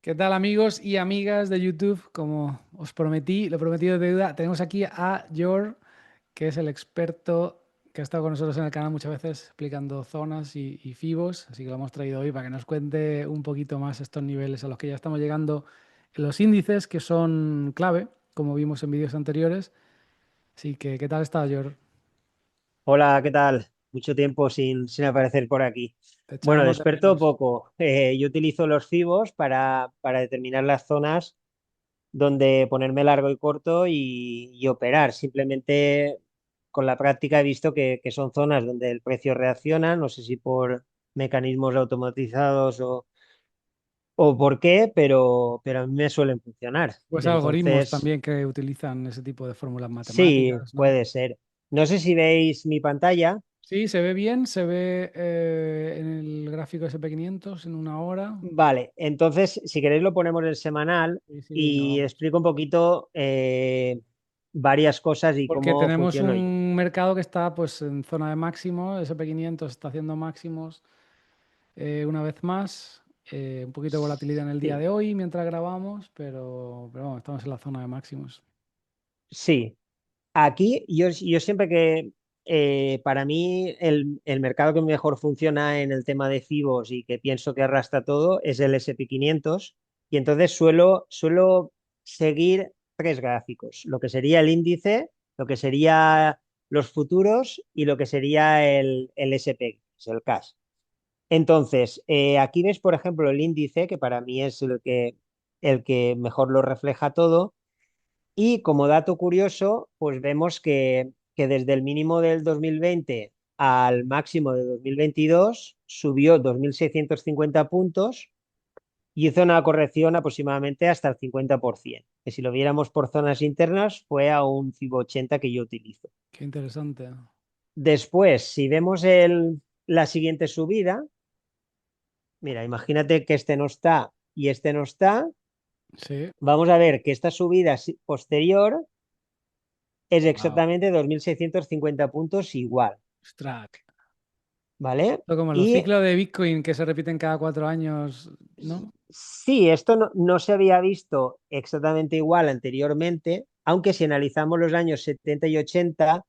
¿Qué tal amigos y amigas de YouTube? Como os prometí, lo prometido de deuda, tenemos aquí a Jor, que es el experto que ha estado con nosotros en el canal muchas veces explicando zonas y FIBOS, así que lo hemos traído hoy para que nos cuente un poquito más estos niveles a los que ya estamos llegando en los índices, que son clave, como vimos en vídeos anteriores. Así que, ¿qué tal está, Jor? Hola, ¿qué tal? Mucho tiempo sin aparecer por aquí. Te Bueno, de echábamos de experto menos. poco. Yo utilizo los FIBOS para determinar las zonas donde ponerme largo y corto y operar. Simplemente con la práctica he visto que son zonas donde el precio reacciona, no sé si por mecanismos automatizados o por qué, pero a mí me suelen funcionar. Pues algoritmos Entonces, también que utilizan ese tipo de fórmulas sí, matemáticas, ¿no? puede ser. No sé si veis mi pantalla. Sí, se ve bien, se ve en el gráfico SP500 en una hora. Vale, entonces, si queréis lo ponemos en semanal Sí, sí, venga, y vamos. explico un poquito varias cosas y Porque cómo tenemos funciono yo. un mercado que está pues en zona de máximo, SP500 está haciendo máximos una vez más, un poquito de volatilidad en el día Sí, de hoy mientras grabamos, pero bueno, estamos en la zona de máximos. sí. Aquí yo siempre que para mí el mercado que mejor funciona en el tema de FIBOS y que pienso que arrastra todo es el SP500 y entonces suelo seguir tres gráficos, lo que sería el índice, lo que sería los futuros y lo que sería el SP, que es el cash. Entonces, aquí ves, por ejemplo, el índice, que para mí es el que mejor lo refleja todo. Y como dato curioso, pues vemos que desde el mínimo del 2020 al máximo de 2022 subió 2.650 puntos y hizo una corrección aproximadamente hasta el 50%, que si lo viéramos por zonas internas fue a un FIBO 80 que yo utilizo. Qué interesante. Después, si vemos la siguiente subida, mira, imagínate que este no está y este no está. Sí, Vamos a ver que esta subida posterior es wow. exactamente 2.650 puntos igual, Ostras. ¿vale? Esto como los Y ciclos de Bitcoin que se repiten cada 4 años, ¿no? sí, esto no se había visto exactamente igual anteriormente, aunque si analizamos los años 70 y 80,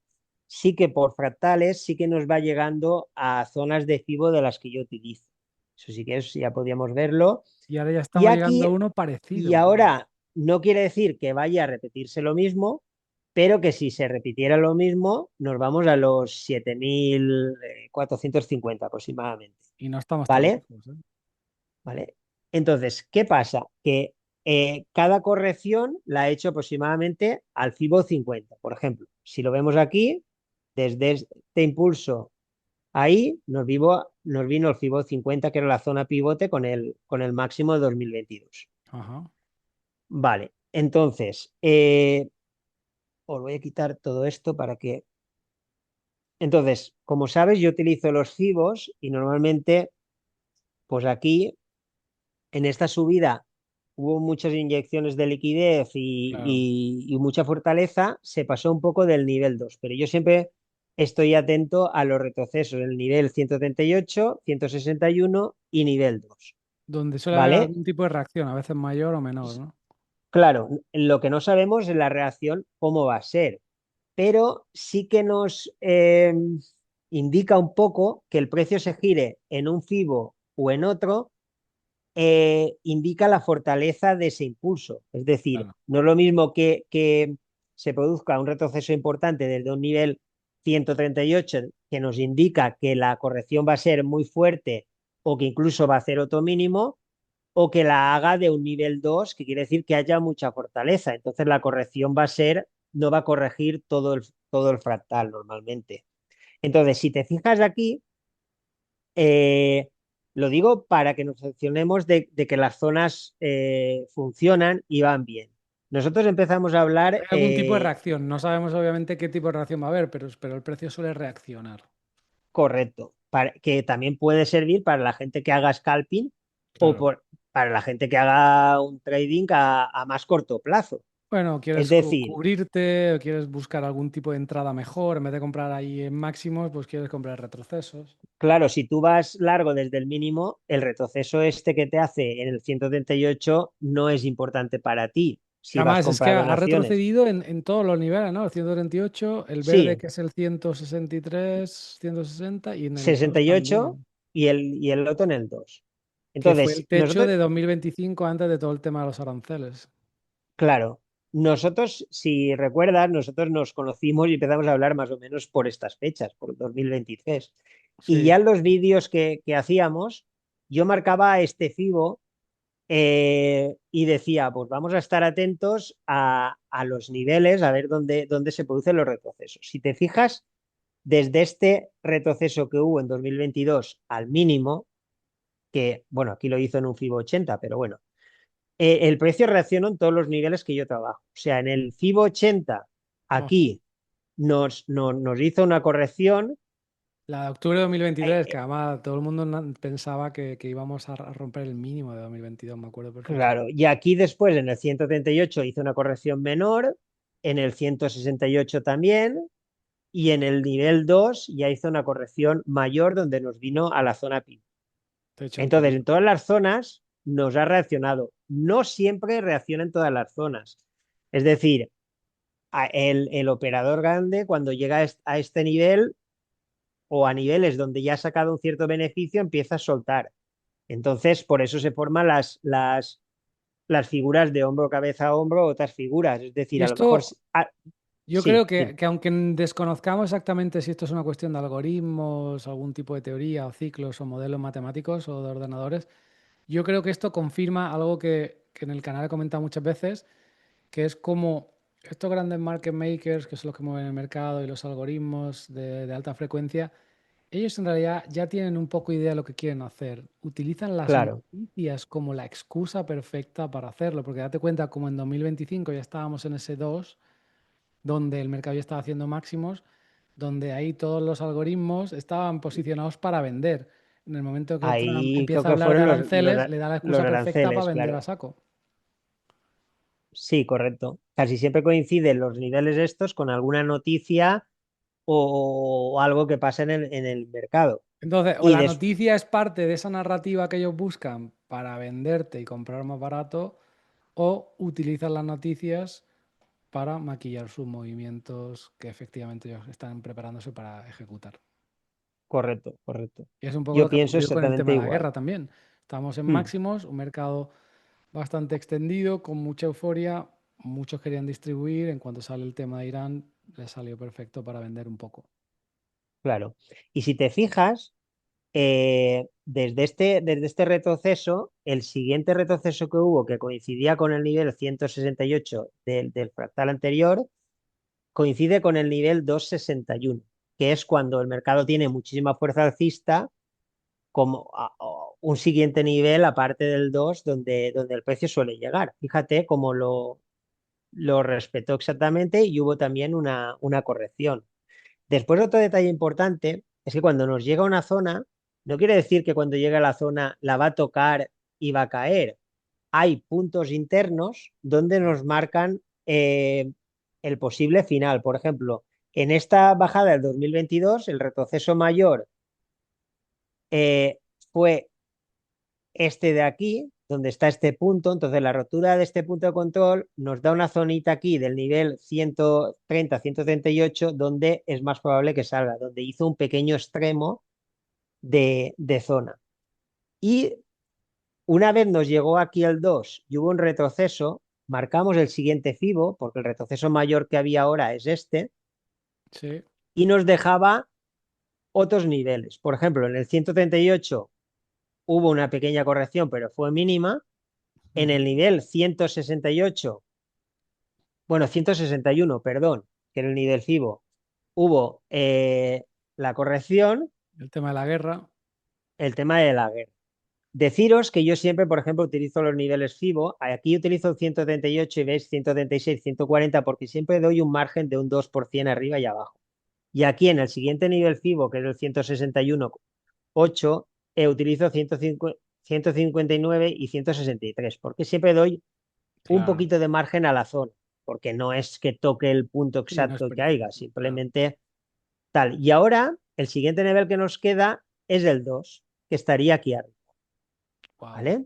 sí que por fractales sí que nos va llegando a zonas de FIBO de las que yo utilizo. Eso sí que ya podíamos verlo. Y ahora ya Y estamos llegando a aquí uno Y parecido. Wow. ahora no quiere decir que vaya a repetirse lo mismo, pero que si se repitiera lo mismo, nos vamos a los 7.450 aproximadamente. Y no estamos tan ¿Vale? lejos, ¿eh? ¿Vale? Entonces, ¿qué pasa? Que cada corrección la he hecho aproximadamente al FIBO 50. Por ejemplo, si lo vemos aquí, desde este impulso ahí nos vino el FIBO 50, que era la zona pivote con el máximo de 2022. Ajá. Vale, entonces, os voy a quitar todo esto para que... Entonces, como sabes, yo utilizo los FIBOS y normalmente, pues aquí, en esta subida, hubo muchas inyecciones de liquidez Claro. y mucha fortaleza, se pasó un poco del nivel 2, pero yo siempre estoy atento a los retrocesos, el nivel 138, 161 y nivel 2, Donde suele haber ¿vale? algún tipo de reacción, a veces mayor o menor, ¿no? Claro, lo que no sabemos es la reacción, cómo va a ser, pero sí que nos indica un poco que el precio se gire en un FIBO o en otro, indica la fortaleza de ese impulso. Es decir, Claro. no es lo mismo que se produzca un retroceso importante desde un nivel 138 que nos indica que la corrección va a ser muy fuerte o que incluso va a hacer otro mínimo, o que la haga de un nivel 2 que quiere decir que haya mucha fortaleza. Entonces la corrección va a ser, no va a corregir todo el fractal normalmente. Entonces, si te fijas aquí, eh, lo digo para que nos funcionemos de que las zonas funcionan y van bien. Nosotros empezamos a Hay hablar algún tipo de reacción. No sabemos obviamente qué tipo de reacción va a haber, pero el precio suele reaccionar. correcto, que también puede servir para la gente que haga scalping o Claro. para la gente que haga un trading a más corto plazo. Bueno, Es quieres decir, cubrirte o quieres buscar algún tipo de entrada mejor, en vez de comprar ahí en máximos, pues quieres comprar retrocesos. claro, si tú vas largo desde el mínimo, el retroceso este que te hace en el 138 no es importante para ti Que si vas además es que comprado en ha acciones. retrocedido en todos los niveles, ¿no? El 138, el verde Sí, que es el 163, 160 y en el 2 68 también, y el otro en el 2. que fue el Entonces, techo de 2025 antes de todo el tema de los aranceles. claro, nosotros, si recuerdas, nosotros nos conocimos y empezamos a hablar más o menos por estas fechas, por 2023. Y Sí, ya en los vídeos que hacíamos, yo marcaba este FIBO y decía, pues vamos a estar atentos a los niveles, a ver dónde se producen los retrocesos. Si te fijas, desde este retroceso que hubo en 2022 al mínimo, que bueno, aquí lo hizo en un FIBO 80, pero bueno, el precio reaccionó en todos los niveles que yo trabajo. O sea, en el FIBO 80, ojo. aquí nos hizo una corrección. La de octubre de 2023, que eh, además todo el mundo pensaba que íbamos a romper el mínimo de 2022, me acuerdo perfectamente. claro, y aquí después en el 138 hizo una corrección menor, en el 168 también, y en el nivel 2 ya hizo una corrección mayor donde nos vino a la zona PI. Te he hecho un Entonces, en poquito. todas las zonas nos ha reaccionado. No siempre reacciona en todas las zonas. Es decir, el operador grande, cuando llega a este nivel o a niveles donde ya ha sacado un cierto beneficio, empieza a soltar. Entonces, por eso se forman las figuras de hombro, cabeza, hombro, otras figuras. Es Y decir, a lo mejor... esto, yo creo Sí, que aunque desconozcamos exactamente si esto es una cuestión de algoritmos, algún tipo de teoría o ciclos o modelos matemáticos o de ordenadores, yo creo que esto confirma algo que en el canal he comentado muchas veces, que es como estos grandes market makers, que son los que mueven el mercado y los algoritmos de alta frecuencia, ellos en realidad ya tienen un poco idea de lo que quieren hacer. Utilizan las claro. noticias como la excusa perfecta para hacerlo, porque date cuenta, como en 2025 ya estábamos en ese 2 donde el mercado ya estaba haciendo máximos, donde ahí todos los algoritmos estaban posicionados para vender. En el momento que Trump Ahí creo empieza a que hablar de fueron aranceles, le da la los excusa perfecta para aranceles, vender a claro. saco. Sí, correcto. Casi siempre coinciden los niveles estos con alguna noticia o algo que pasa en el mercado. Entonces, o Y la des- noticia es parte de esa narrativa que ellos buscan para venderte y comprar más barato, o utilizan las noticias para maquillar sus movimientos que efectivamente ellos están preparándose para ejecutar. Correcto, correcto. Y es un poco lo Yo que ha pienso ocurrido con el tema exactamente de la igual. guerra también. Estamos en Mm, máximos, un mercado bastante extendido, con mucha euforia. Muchos querían distribuir. En cuanto sale el tema de Irán, les salió perfecto para vender un poco. claro. Y si te fijas, desde este retroceso, el siguiente retroceso que hubo, que coincidía con el nivel 168 del fractal anterior, coincide con el nivel 261, que es cuando el mercado tiene muchísima fuerza alcista, como un siguiente nivel aparte del 2 donde el precio suele llegar. Fíjate cómo lo respetó exactamente y hubo también una corrección. Después, otro detalle importante es que cuando nos llega a una zona, no quiere decir que cuando llega a la zona la va a tocar y va a caer. Hay puntos internos donde Sí. nos marcan el posible final. Por ejemplo, en esta bajada del 2022, el retroceso mayor eh, fue este de aquí, donde está este punto. Entonces, la rotura de este punto de control nos da una zonita aquí del nivel 130, 138, donde es más probable que salga, donde hizo un pequeño extremo de zona. Y una vez nos llegó aquí el 2 y hubo un retroceso, marcamos el siguiente FIBO, porque el retroceso mayor que había ahora es este, Sí. y nos dejaba otros niveles. Por ejemplo, en el 138 hubo una pequeña corrección, pero fue mínima. En Ujú. el nivel 168, bueno, 161, perdón, que era el nivel FIBO, hubo la corrección, El tema de la guerra. el tema de la guerra. Deciros que yo siempre, por ejemplo, utilizo los niveles FIBO. Aquí utilizo 138 y veis 136, 140 porque siempre doy un margen de un 2% arriba y abajo. Y aquí en el siguiente nivel FIBO, que es el 161,8, utilizo 105 159 y 163 porque siempre doy un Claro. poquito de margen a la zona. porque no es que toque el punto Sí, no es exacto que haya, preciso, claro. simplemente tal. Y ahora el siguiente nivel que nos queda es el 2 que estaría aquí arriba, Wow. ¿vale?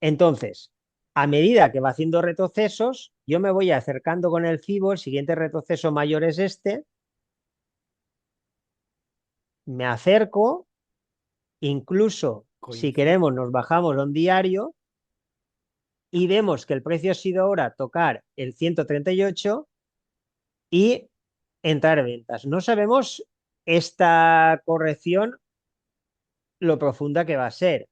Entonces, a medida que va haciendo retrocesos, yo me voy acercando con el FIBO, el siguiente retroceso mayor es este, me acerco, incluso si Coincide. queremos nos bajamos a un diario y vemos que el precio ha sido ahora tocar el 138 y entrar en ventas. No sabemos esta corrección lo profunda que va a ser.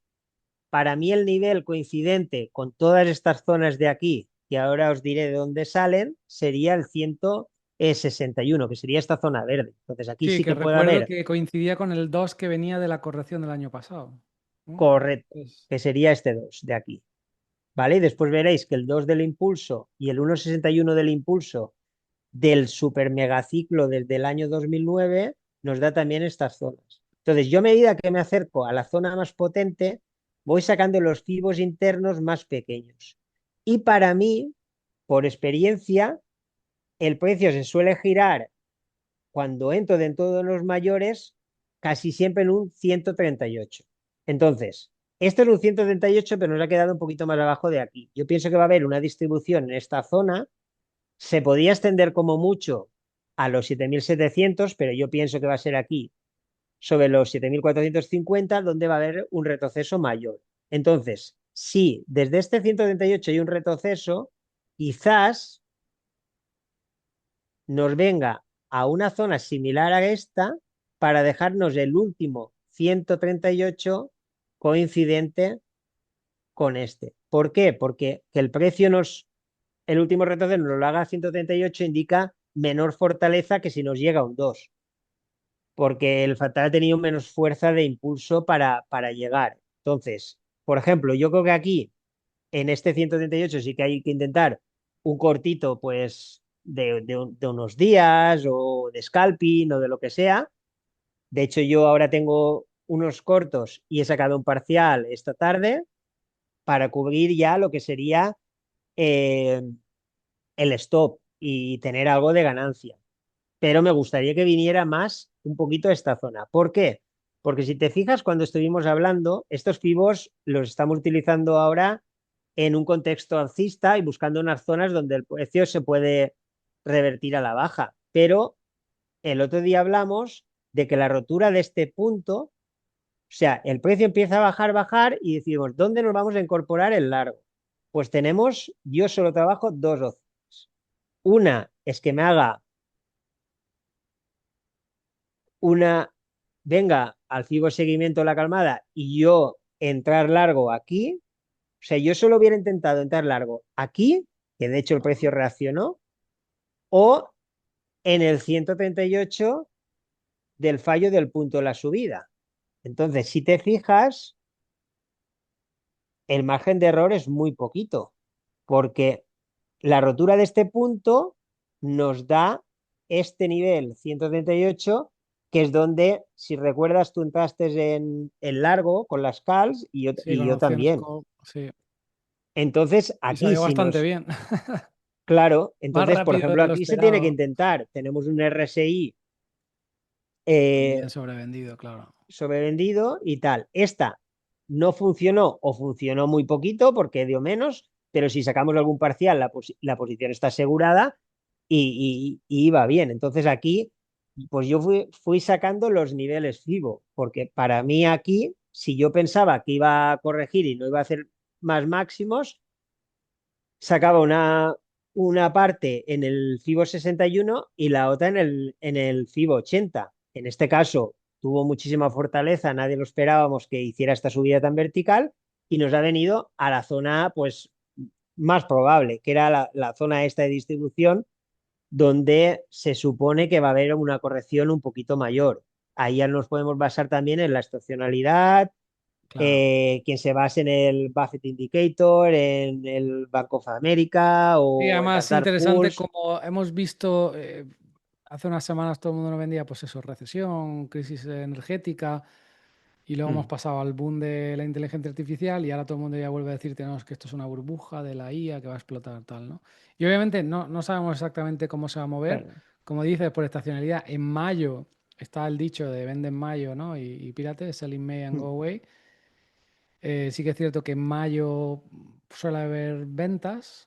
Para mí el nivel coincidente con todas estas zonas de aquí, que ahora os diré de dónde salen, sería el 161, que sería esta zona verde. Entonces aquí Sí, sí que que puede recuerdo haber que coincidía con el 2 que venía de la corrección del año pasado, ¿no? correcto, Pues, que sería este 2 de aquí. ¿Vale? Y después veréis que el 2 del impulso y el 1,61 del impulso del super megaciclo desde el año 2009 nos da también estas zonas. Entonces, yo a medida que me acerco a la zona más potente, voy sacando los fibos internos más pequeños. Y para mí, por experiencia, el precio se suele girar cuando entro dentro de los mayores, casi siempre en un 138. Entonces, esto es un 138, pero nos ha quedado un poquito más abajo de aquí. Yo pienso que va a haber una distribución en esta zona, se podía extender como mucho a los 7.700, pero yo pienso que va a ser aquí sobre los 7.450, donde va a haber un retroceso mayor. Entonces, si desde este 138 hay un retroceso, quizás nos venga a una zona similar a esta para dejarnos el último 138 coincidente con este. ¿Por qué? Porque que el precio el último retroceso nos lo haga a 138 indica menor fortaleza que si nos llega a un 2, porque el fatal ha tenido menos fuerza de impulso para llegar. Entonces, por ejemplo, yo creo que aquí, en este 138, sí que hay que intentar un cortito, pues, de unos días o de scalping o de lo que sea. De hecho, yo ahora tengo unos cortos y he sacado un parcial esta tarde para cubrir ya lo que sería eh, el stop y tener algo de ganancia. Pero me gustaría que viniera más un poquito a esta zona. ¿Por qué? Porque si te fijas, cuando estuvimos hablando, estos pivos los estamos utilizando ahora en un contexto alcista y buscando unas zonas donde el precio se puede revertir a la baja. Pero el otro día hablamos de que la rotura de este punto, o sea, el precio empieza a bajar, bajar y decimos, ¿dónde nos vamos a incorporar el largo? Pues tenemos, yo solo trabajo dos opciones. Una es que me haga una, venga al FIBO seguimiento la calmada y yo entrar largo aquí. O sea, yo solo hubiera intentado entrar largo aquí, que de hecho el precio reaccionó, o en el 138 del fallo del punto de la subida. Entonces, si te fijas, el margen de error es muy poquito, porque la rotura de este punto nos da este nivel 138, que es donde, si recuerdas, tú entraste en largo con las calls sí, y con yo opciones, también. sí. Entonces, Y aquí, salió si bastante nos, bien. claro, Más entonces, por rápido ejemplo, de lo aquí se tiene que esperado. intentar, tenemos un RSI También eh, sobrevendido, claro. sobrevendido y tal. Esta no funcionó o funcionó muy poquito porque dio menos, pero si sacamos algún parcial, la posición está asegurada y iba bien. Entonces aquí, pues yo fui sacando los niveles FIBO, porque para mí aquí, si yo pensaba que iba a corregir y no iba a hacer más máximos, sacaba una parte en el FIBO 61 y la otra en el FIBO 80. En este caso tuvo muchísima fortaleza, nadie lo esperábamos que hiciera esta subida tan vertical y nos ha venido a la zona pues más probable, que era la zona esta de distribución donde se supone que va a haber una corrección un poquito mayor. Ahí ya nos podemos basar también en la estacionalidad, Claro. quien se base en el Buffett Indicator, en el Bank of America Sí, o en las además dark interesante pools. como hemos visto hace unas semanas todo el mundo nos vendía, pues eso, recesión, crisis energética. Y luego hemos Mm, pasado al boom de la inteligencia artificial y ahora todo el mundo ya vuelve a decirte, no, es que esto es una burbuja de la IA que va a explotar, tal, ¿no? Y obviamente no sabemos exactamente cómo se va a mover. claro. Como dices, por estacionalidad, en mayo está el dicho de vende en mayo, ¿no? Y pírate, sell in May and go Mm, away. Sí que es cierto que en mayo suele haber ventas,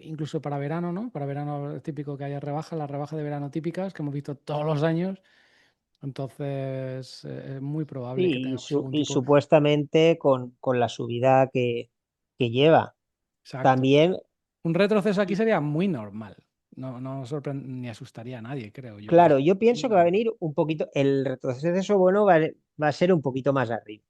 incluso para verano, ¿no? Para verano es típico que haya rebajas, las rebajas de verano típicas que hemos visto todos los años. Entonces, es muy probable que sí, tengamos algún y tipo. supuestamente con la subida que lleva. Exacto. También, Un retroceso aquí y sería muy normal. No ni asustaría a nadie, creo yo. Es claro, yo muy pienso que va a normal. venir un poquito, el retroceso bueno va a ser un poquito más arriba,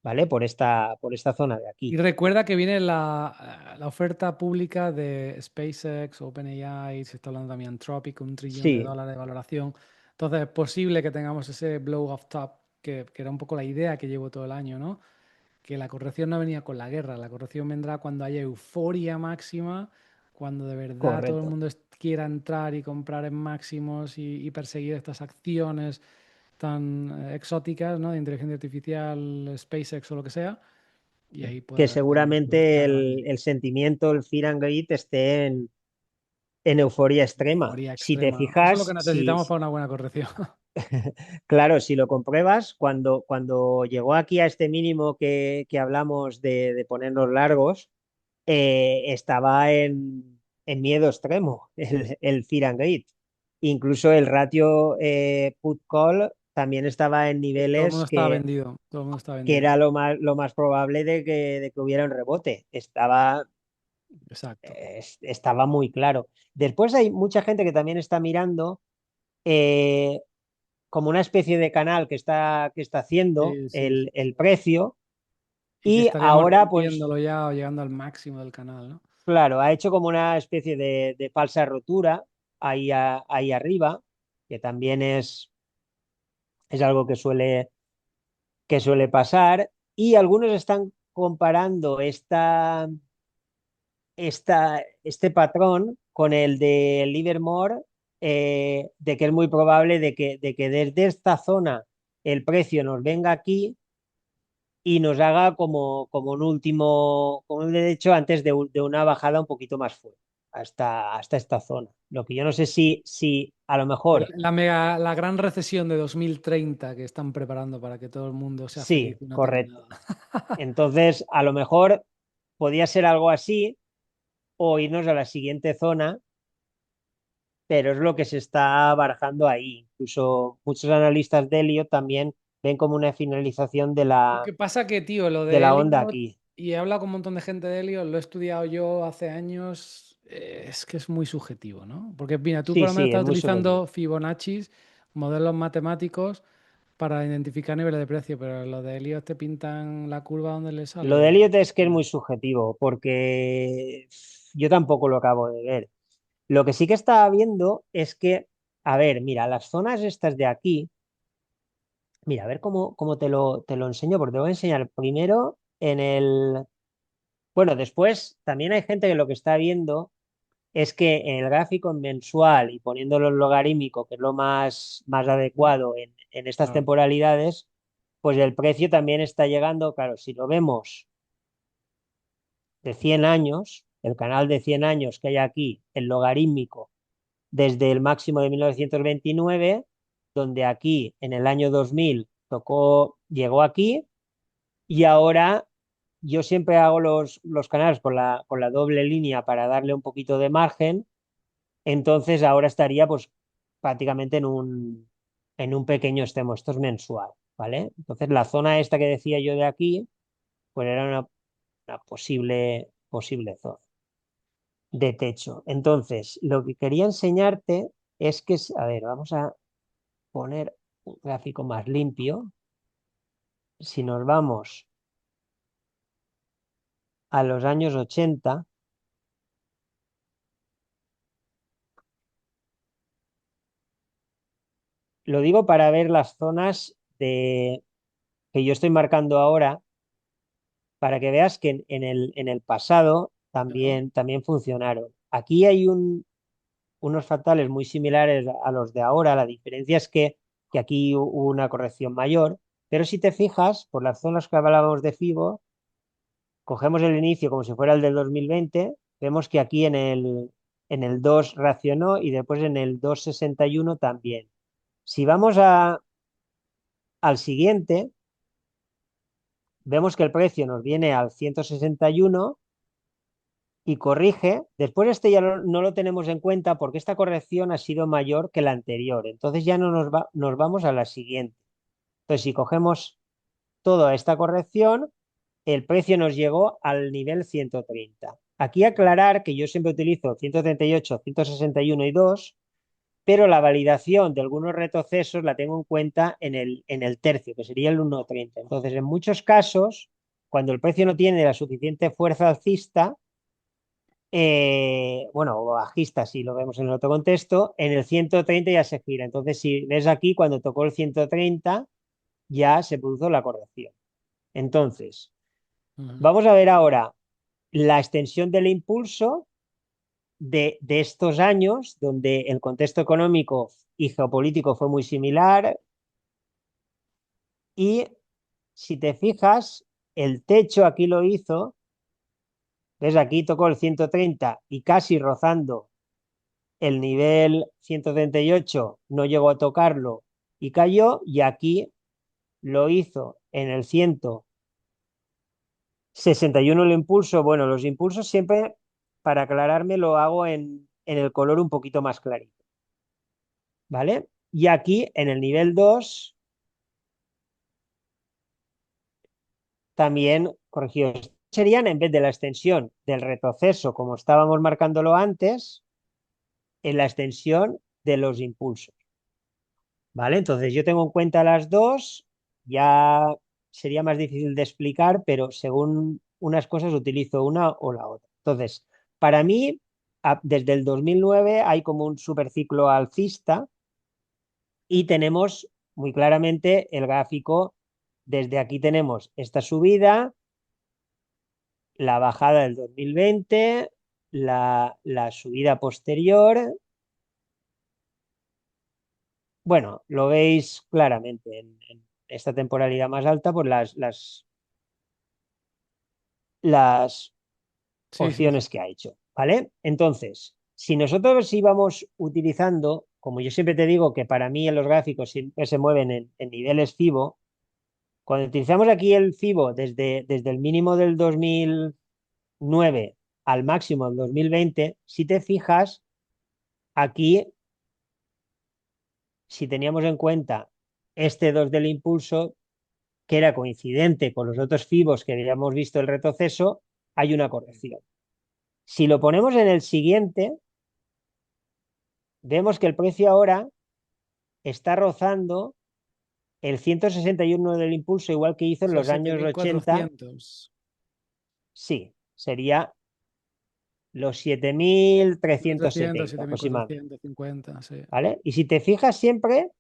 ¿vale? Por esta zona de Y aquí. recuerda que viene la oferta pública de SpaceX, OpenAI, se está hablando también Anthropic, $1 trillón Sí, de valoración. Entonces es posible que tengamos ese blow off top, que era un poco la idea que llevo todo el año, ¿no? Que la corrección no venía con la guerra, la corrección vendrá cuando haya euforia máxima, cuando de verdad todo el correcto. mundo quiera entrar y comprar en máximos y perseguir estas acciones tan exóticas, ¿no? De inteligencia artificial, SpaceX o lo que sea, y ahí Que podemos seguramente aprovechar la el sentimiento, el fear and greed esté en euforia extrema. euforia Si te extrema. Eso es lo que fijas, necesitamos para una buena corrección. claro, si lo compruebas, cuando llegó aquí a este mínimo que hablamos de ponernos largos, estaba en miedo extremo, el fear and greed. Incluso el ratio put-call también estaba en Y todo el mundo niveles estaba que, vendido, todo el mundo está que vendido. era lo más probable de que hubiera un rebote. Exacto. Estaba muy claro. Después hay mucha gente que también está mirando eh, como una especie de canal que está haciendo Sí, sí, sí, el sí. precio Y que y estaríamos ahora, pues, rompiéndolo ya o llegando al máximo del canal, ¿no? claro, ha hecho como una especie de falsa rotura ahí arriba, que también es algo que suele pasar. Y algunos están comparando este patrón con el de Livermore, de que es muy probable de que desde esta zona el precio nos venga aquí y nos haga como como un derecho antes de una bajada un poquito más fuerte hasta esta zona. Lo que yo no sé si a lo mejor La gran recesión de 2030 que están preparando para que todo el mundo sea feliz sí, y no tenga correcto. nada. Entonces, a lo mejor podía ser algo así o irnos a la siguiente zona, pero es lo que se está barajando ahí. Incluso muchos analistas de Elliott también ven como una finalización de Lo la, que pasa que, tío, lo de de la onda Elliot, aquí. y he hablado con un montón de gente de Elliot, lo he estudiado yo hace años, es que es muy subjetivo, ¿no? Porque, mira, tú por Sí, lo menos sí, es estás muy subjetivo. utilizando Fibonacci, modelos matemáticos, para identificar niveles de precio, pero lo de Elliot te pintan la curva donde le Lo de sale. Elliot es que es muy subjetivo, porque yo tampoco lo acabo de ver. Lo que sí que estaba viendo es que, a ver, mira, las zonas estas de aquí, mira, a ver cómo te lo enseño, porque te voy a enseñar primero bueno, después también hay gente que lo que está viendo es que en el gráfico mensual y poniéndolo en logarítmico, que es lo más adecuado en estas Claro. temporalidades, pues el precio también está llegando, claro, si lo vemos de 100 años, el canal de 100 años que hay aquí, el logarítmico, desde el máximo de 1929, donde aquí en el año 2000 llegó aquí, y ahora yo siempre hago los canales con la doble línea para darle un poquito de margen. Entonces ahora estaría pues prácticamente en un pequeño extremo. Esto es mensual, ¿vale? Entonces la zona esta que decía yo de aquí, pues era una posible zona de techo. Entonces, lo que quería enseñarte es que, a ver, vamos a poner un gráfico más limpio. Si nos vamos a los años 80, lo digo para ver las zonas que yo estoy marcando ahora, para que veas que en el pasado Claro. también funcionaron. Aquí hay unos factores muy similares a los de ahora. La diferencia es que aquí hubo una corrección mayor. Pero si te fijas, por las zonas que hablábamos de FIBO, cogemos el inicio como si fuera el del 2020, vemos que aquí en el 2 reaccionó y después en el 2,61 también. Si vamos al siguiente, vemos que el precio nos viene al 161 y corrige. Después este ya no lo tenemos en cuenta porque esta corrección ha sido mayor que la anterior. Entonces ya no nos vamos a la siguiente. Entonces, si cogemos toda esta corrección, el precio nos llegó al nivel 130. Aquí aclarar que yo siempre utilizo 138, 161 y 2, pero la validación de algunos retrocesos la tengo en cuenta en el tercio, que sería el 1,30. Entonces, en muchos casos, cuando el precio no tiene la suficiente fuerza alcista, bueno, o bajista si lo vemos en el otro contexto, en el 130 ya se gira. Entonces, si ves aquí, cuando tocó el 130, ya se produjo la corrección. Entonces, Ujú. vamos a ver ahora la extensión del impulso de estos años, donde el contexto económico y geopolítico fue muy similar. Y si te fijas, el techo aquí lo hizo, ves, aquí tocó el 130 y casi rozando el nivel 138, no llegó a tocarlo y cayó, y aquí lo hizo en el 161 el impulso. Bueno, los impulsos siempre, para aclararme, lo hago en el color un poquito más clarito, ¿vale? Y aquí en el nivel 2 también corregido. Serían, en vez de la extensión del retroceso, como estábamos marcándolo antes, en la extensión de los impulsos, ¿vale? Entonces yo tengo en cuenta las dos, ya sería más difícil de explicar, pero según unas cosas utilizo una o la otra. Entonces, para mí, desde el 2009 hay como un superciclo alcista y tenemos muy claramente el gráfico. Desde aquí tenemos esta subida, la bajada del 2020, la subida posterior. Bueno, lo veis claramente en esta temporalidad más alta, pues las Sí, sí, sí. opciones que ha hecho, ¿vale? Entonces, si nosotros íbamos utilizando, como yo siempre te digo que para mí en los gráficos siempre se mueven en niveles FIBO, cuando utilizamos aquí el FIBO desde el mínimo del 2009 al máximo del 2020, si te fijas, aquí, si teníamos en cuenta este 2 del impulso, que era coincidente con los otros FIBOs que habíamos visto el retroceso, hay una corrección. Si lo ponemos en el siguiente, vemos que el precio ahora está rozando el 161 del impulso, igual que hizo O en sea, los años 80. 7.400. Sí, sería los 7.320 7.300, aproximadamente, 7.450, sí. ¿vale? Y si te fijas siempre,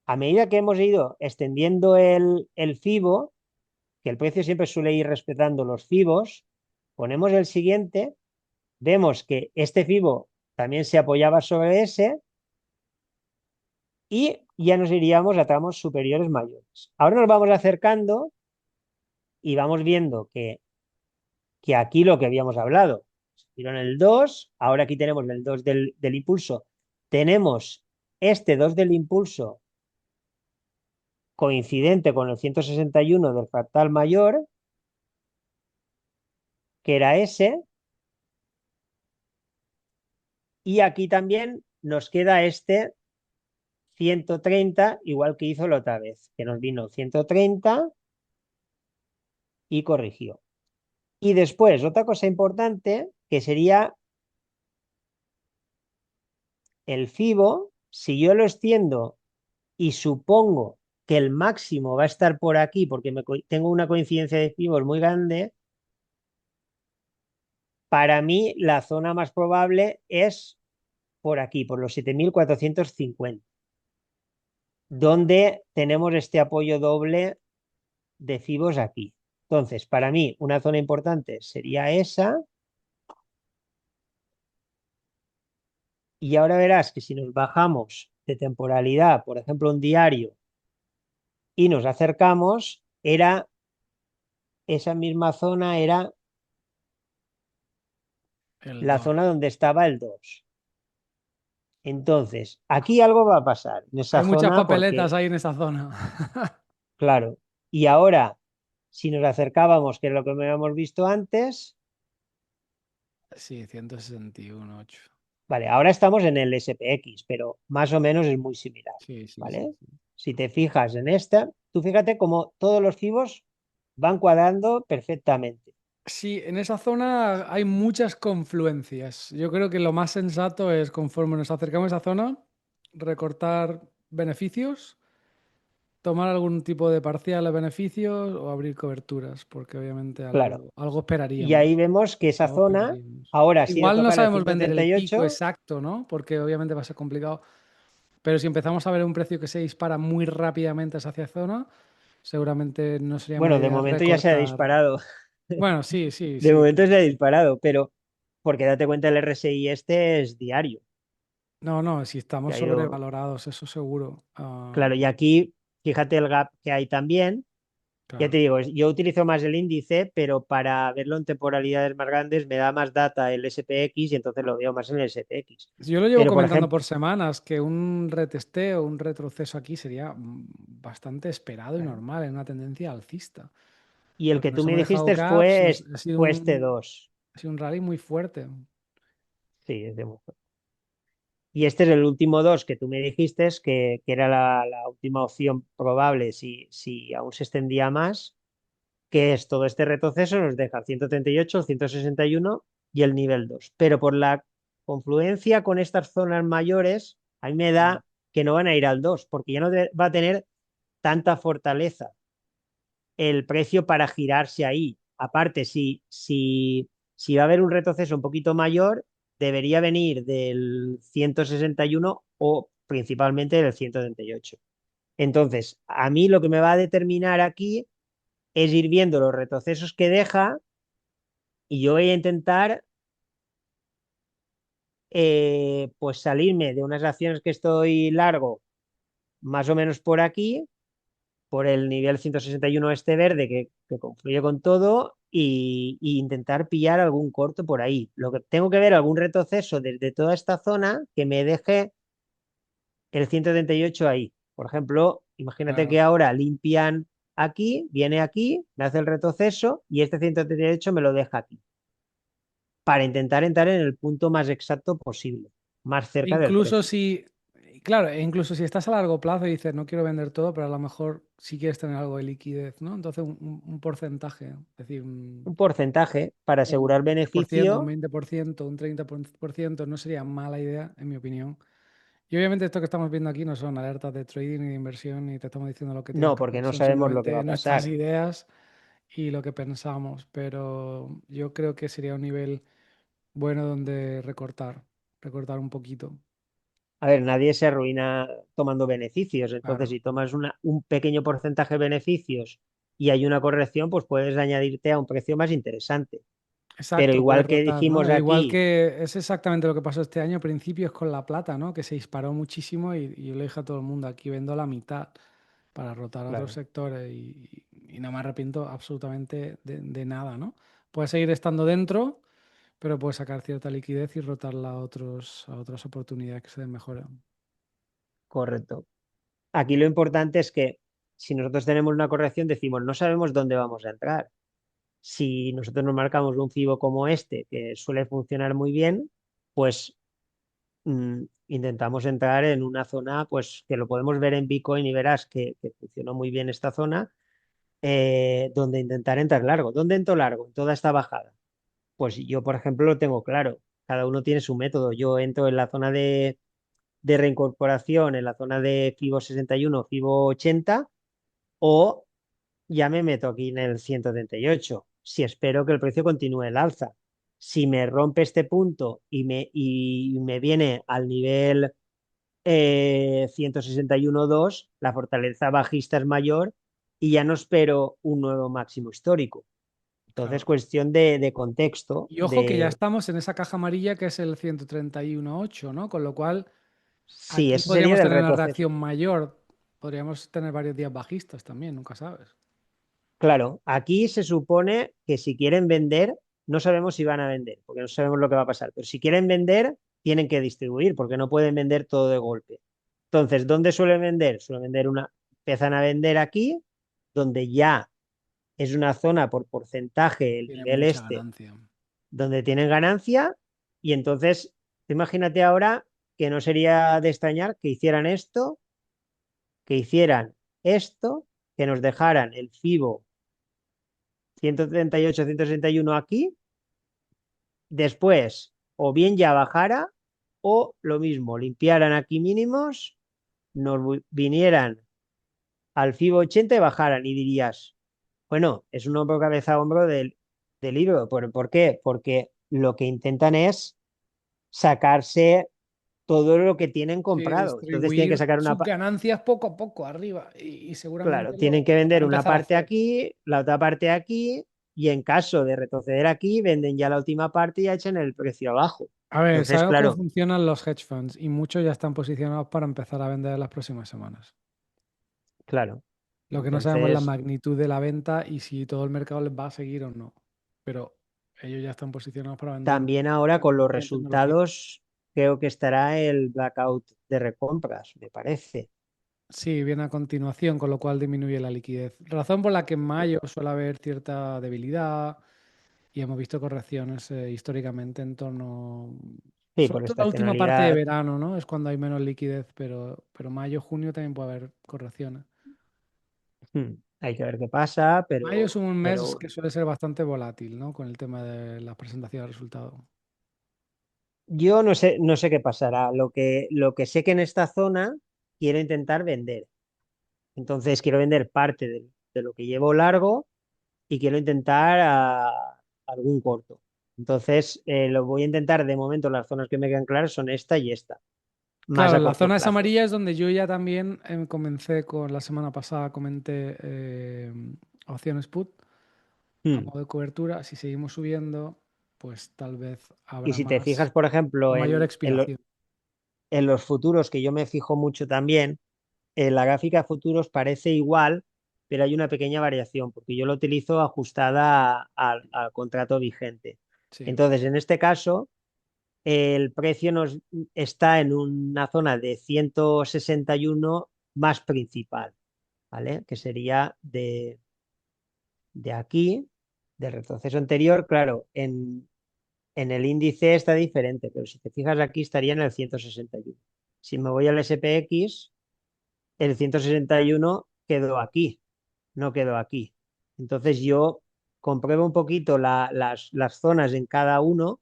a medida que hemos ido extendiendo el FIBO, que el precio siempre suele ir respetando los FIBOs, ponemos el siguiente, vemos que este FIBO también se apoyaba sobre ese y ya nos iríamos a tramos superiores mayores. Ahora nos vamos acercando y vamos viendo que aquí lo que habíamos hablado, en el 2, ahora aquí tenemos el 2 del impulso, tenemos este 2 del impulso coincidente con el 161 del fractal mayor, que era ese, y aquí también nos queda este 130, igual que hizo la otra vez, que nos vino 130 y corrigió. Y después, otra cosa importante, que sería el FIBO, si yo lo extiendo y supongo que el máximo va a estar por aquí, porque tengo una coincidencia de FIBOs muy grande, para mí la zona más probable es por aquí, por los 7.450, donde tenemos este apoyo doble de FIBOs aquí. Entonces, para mí, una zona importante sería esa. Y ahora verás que si nos bajamos de temporalidad, por ejemplo, un diario, y nos acercamos, era esa misma zona, era El la 2. zona donde estaba el 2. Entonces, aquí algo va a pasar en esa Hay muchas zona papeletas porque, ahí en esa zona. claro, y ahora, si nos acercábamos, que es lo que habíamos visto antes, Sí, 161,8. vale, ahora estamos en el SPX, pero más o menos es muy similar, Sí, sí, sí, ¿vale? sí. Si te fijas en esta, tú fíjate cómo todos los fibos van cuadrando perfectamente. Sí, en esa zona hay muchas confluencias. Yo creo que lo más sensato es, conforme nos acercamos a esa zona, recortar beneficios, tomar algún tipo de parcial de beneficios o abrir coberturas, porque obviamente Claro. algo Y ahí esperaríamos. vemos que esa Algo zona, esperaríamos. ahora si le Igual no tocan el sabemos vender el pico 138, exacto, ¿no? Porque obviamente va a ser complicado. Pero si empezamos a ver un precio que se dispara muy rápidamente hacia esa zona, seguramente no sería mala bueno, de idea momento ya se ha recortar. disparado. Bueno, sí, sí, De sí. momento se ha disparado, pero porque date cuenta, el RSI este es diario, No, no, si que estamos ha ido, sobrevalorados, eso seguro. claro, y aquí fíjate el gap que hay también. Ya te Claro. digo, yo utilizo más el índice, pero para verlo en temporalidades más grandes me da más data el SPX y entonces lo veo más en el SPX. Yo lo llevo Pero, por comentando ejemplo, por semanas que un retesteo, un retroceso aquí sería bastante esperado y claro, normal en una tendencia alcista, y el porque que tú nos me hemos dejado dijiste gaps, fue este 2. ha sido un rally muy fuerte. Sí, es de mujer. Y este es el último 2 que tú me dijiste, que era la última opción probable si aún se extendía más, que es todo este retroceso, nos deja el 138, el 161 y el nivel 2. Pero por la confluencia con estas zonas mayores, a mí me Mm. da que no van a ir al 2 porque ya no va a tener tanta fortaleza el precio para girarse ahí. Aparte, si va a haber un retroceso un poquito mayor, debería venir del 161 o principalmente del 138. Entonces, a mí lo que me va a determinar aquí es ir viendo los retrocesos que deja y yo voy a intentar pues salirme de unas acciones que estoy largo, más o menos por aquí, por el nivel 161 este verde que confluye con todo y intentar pillar algún corto por ahí. Lo que tengo que ver algún retroceso desde toda esta zona que me deje el 178 ahí. Por ejemplo, imagínate que Claro. ahora limpian aquí, viene aquí, me hace el retroceso y este 178 me lo deja aquí para intentar entrar en el punto más exacto posible, más cerca del Incluso precio. si, claro, e incluso si estás a largo plazo y dices, no quiero vender todo, pero a lo mejor sí quieres tener algo de liquidez, ¿no? Entonces un porcentaje, es decir, Un porcentaje para un asegurar 10%, un beneficio. 20%, un 30% no sería mala idea, en mi opinión. Y obviamente esto que estamos viendo aquí no son alertas de trading ni de inversión, ni te estamos diciendo lo que tienes No, que porque hacer, no son sabemos lo que va simplemente a nuestras pasar. ideas y lo que pensamos, pero yo creo que sería un nivel bueno donde recortar un poquito. A ver, nadie se arruina tomando beneficios. Entonces, Claro. si tomas un pequeño porcentaje de beneficios y hay una corrección, pues puedes añadirte a un precio más interesante. Pero Exacto, puedes igual que rotar, ¿no? dijimos E igual aquí, que es exactamente lo que pasó este año, a principios con la plata, ¿no? Que se disparó muchísimo y yo le dije a todo el mundo, aquí vendo la mitad para rotar a otros claro, sectores y no me arrepiento absolutamente de nada, ¿no? Puedes seguir estando dentro, pero puedes sacar cierta liquidez y rotarla a otras oportunidades que se den mejor. correcto. Aquí lo importante es que si nosotros tenemos una corrección, decimos, no sabemos dónde vamos a entrar. Si nosotros nos marcamos un FIBO como este, que suele funcionar muy bien, pues intentamos entrar en una zona, pues que lo podemos ver en Bitcoin y verás que funcionó muy bien esta zona, donde intentar entrar largo. ¿Dónde entro largo? En toda esta bajada. Pues yo, por ejemplo, lo tengo claro. Cada uno tiene su método. Yo entro en la zona de reincorporación, en la zona de FIBO 61, FIBO 80, o ya me meto aquí en el 178, si espero que el precio continúe el alza. Si me rompe este punto y me viene al nivel 161.2, la fortaleza bajista es mayor y ya no espero un nuevo máximo histórico. Entonces, Claro. cuestión de contexto, Y ojo que ya estamos en esa caja amarilla que es el 131,8, ¿no? Con lo cual sí, aquí ese sería podríamos del tener una retroceso. reacción mayor Podríamos tener varios días bajistas también, nunca sabes. Claro, aquí se supone que si quieren vender, no sabemos si van a vender, porque no sabemos lo que va a pasar, pero si quieren vender, tienen que distribuir, porque no pueden vender todo de golpe. Entonces, ¿dónde suelen vender? Empiezan a vender aquí, donde ya es una zona por porcentaje, el Tiene nivel mucha este, ganancia. donde tienen ganancia, y entonces, imagínate ahora que no sería de extrañar que hicieran esto, que hicieran esto, que nos dejaran el FIBO 138, 161 aquí, después o bien ya bajara o lo mismo, limpiaran aquí mínimos, nos vinieran al FIBO 80 y bajaran y dirías, bueno, es un hombro cabeza a hombro del libro. ¿Por qué? Porque lo que intentan es sacarse todo lo que tienen Sí, comprado. Entonces tienen que distribuir sacar sus ganancias poco a poco arriba y claro, seguramente tienen que lo van vender a una empezar a parte hacer. aquí, la otra parte aquí, y en caso de retroceder aquí, venden ya la última parte y ya echan el precio abajo. A ver, Entonces, sabemos cómo claro, funcionan los hedge funds y muchos ya están posicionados para empezar a vender en las próximas semanas. claro. Lo que no sabemos es la Entonces, magnitud de la venta y si todo el mercado les va a seguir o no. Pero ellos ya están posicionados para vender también ahora con los principalmente en tecnología. resultados, creo que estará el blackout de recompras, me parece. Sí, viene a continuación, con lo cual disminuye la liquidez. Razón por la que en mayo suele haber cierta debilidad y hemos visto correcciones históricamente en torno, Sí, sobre por todo la última parte de estacionalidad. verano, ¿no? Es cuando hay menos liquidez, pero mayo, junio también puede haber correcciones. Hay que ver qué pasa, Mayo es un mes pero que suele ser bastante volátil, ¿no? Con el tema de las presentaciones de resultados. yo no sé qué pasará. Lo que sé que en esta zona quiero intentar vender. Entonces quiero vender parte de lo que llevo largo y quiero intentar algún corto. Entonces, lo voy a intentar de momento, las zonas que me quedan claras son esta y esta, más Claro, a las corto zonas plazo. amarillas es donde yo ya también comencé con la semana pasada, comenté opciones put a Hmm. modo de cobertura. Si seguimos subiendo, pues tal vez Y habrá si te fijas, más por o ejemplo, mayor en expiración. en los futuros, que yo me fijo mucho también, en la gráfica de futuros parece igual, pero hay una pequeña variación, porque yo lo utilizo ajustada al contrato vigente. Sí. Entonces, en este caso, el precio nos está en una zona de 161 más principal, ¿vale? Que sería de aquí, del retroceso anterior. Claro, en el índice está diferente, pero si te fijas aquí estaría en el 161. Si me voy al SPX, el 161 quedó aquí, no quedó aquí. Entonces yo compruebo un poquito las zonas en cada uno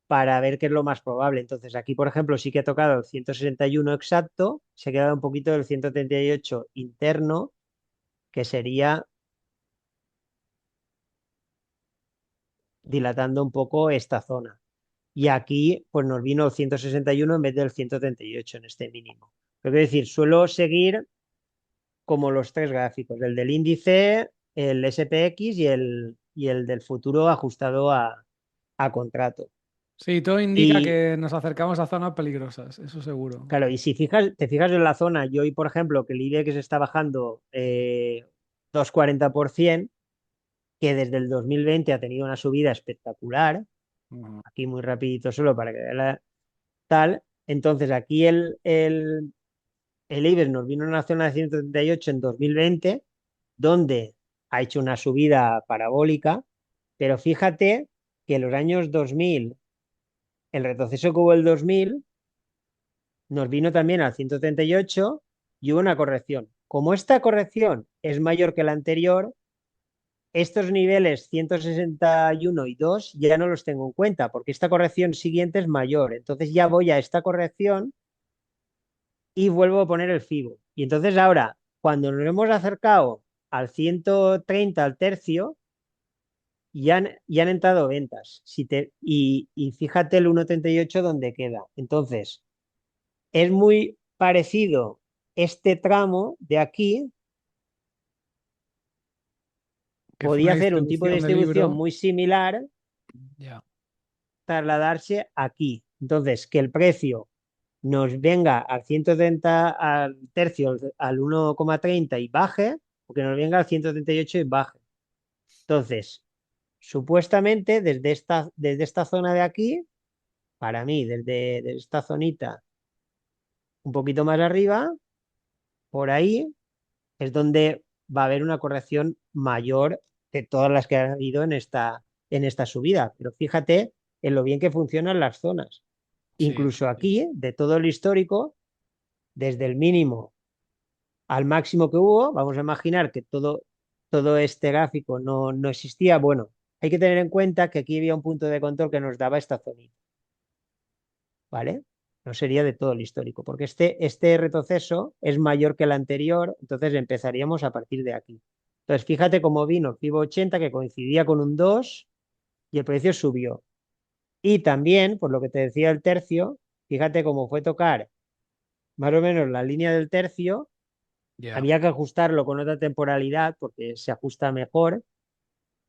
para ver qué es lo más probable. Entonces aquí, por ejemplo, sí que he tocado el 161 exacto, se ha quedado un poquito del 138 interno, que sería dilatando un poco esta zona. Y aquí pues nos vino el 161 en vez del 138 en este mínimo. Pero quiero decir, suelo seguir como los tres gráficos, el del índice, el SPX y el del futuro ajustado a contrato. Sí, todo indica Y que nos acercamos a zonas peligrosas, eso seguro. claro, y si te fijas en la zona, yo hoy, por ejemplo, que el IBEX está bajando 2,40%, que desde el 2020 ha tenido una subida espectacular, Ujú. aquí muy rapidito solo para que vean tal, entonces aquí el IBEX nos vino a una zona de 138 en 2020, donde ha hecho una subida parabólica, pero fíjate que en los años 2000, el retroceso que hubo el 2000, nos vino también al 138 y hubo una corrección. Como esta corrección es mayor que la anterior, estos niveles 161 y 2 ya no los tengo en cuenta porque esta corrección siguiente es mayor. Entonces ya voy a esta corrección y vuelvo a poner el FIBO. Y entonces ahora, cuando nos hemos acercado al 130 al tercio, ya han entrado ventas. Y fíjate el 1,38 donde queda. Entonces, es muy parecido este tramo de aquí. Que fue una Podía hacer un tipo de distribución de distribución libro. muy similar, Ya. trasladarse aquí. Entonces, que el precio nos venga al 130, al tercio, al 1,30 y baje, o que nos venga al 138 y baje. Entonces, supuestamente desde esta zona de aquí, para mí, desde esta zonita un poquito más arriba, por ahí, es donde va a haber una corrección mayor de todas las que ha habido en esta subida. Pero fíjate en lo bien que funcionan las zonas. Sí, Incluso aquí, de todo el histórico, desde el mínimo al máximo que hubo, vamos a imaginar que todo este gráfico no existía. Bueno, hay que tener en cuenta que aquí había un punto de control que nos daba esta zona, ¿vale? No sería de todo el histórico, porque este retroceso es mayor que el anterior, entonces empezaríamos a partir de aquí. Entonces, fíjate cómo vino el FIBO 80, que coincidía con un 2 y el precio subió. Y también, por lo que te decía el tercio, fíjate cómo fue tocar más o menos la línea del tercio, ya. había que ajustarlo con otra temporalidad porque se ajusta mejor,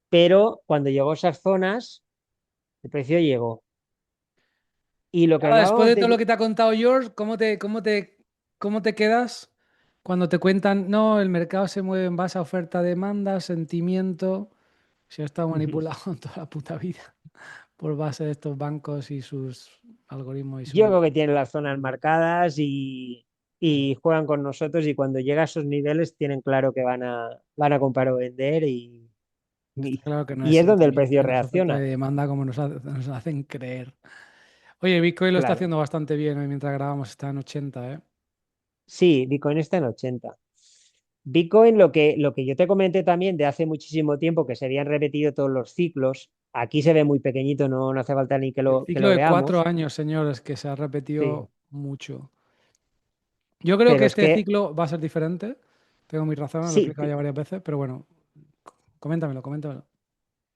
pero cuando llegó a esas zonas, el precio llegó. Y lo Y que ahora, después hablábamos de todo lo de... que te ha contado George, cómo te quedas cuando te cuentan, no, el mercado se mueve en base a oferta, demanda, sentimiento? Se ha estado manipulado toda la puta vida por base de estos bancos y sus algoritmos y Yo su... creo que tienen las zonas marcadas y juegan con nosotros y cuando llega a esos niveles tienen claro que van a comprar o vender Está y, claro que no es y es donde el sentimiento precio y no es oferta de reacciona. demanda como nos hacen creer. Oye, Bitcoin lo está Claro. haciendo bastante bien hoy mientras grabamos, está en 80, ¿eh? Sí, Bitcoin está en 80. Bitcoin, lo que yo te comenté también de hace muchísimo tiempo, que se habían repetido todos los ciclos, aquí se ve muy pequeñito, no hace falta ni que El lo, que ciclo lo de 4 veamos. años, señores, que se ha Sí, repetido mucho. Yo creo que pero es este que, ciclo va a ser diferente. Tengo mi razón, lo he sí, explicado ya varias veces, pero bueno, coméntamelo, coméntamelo.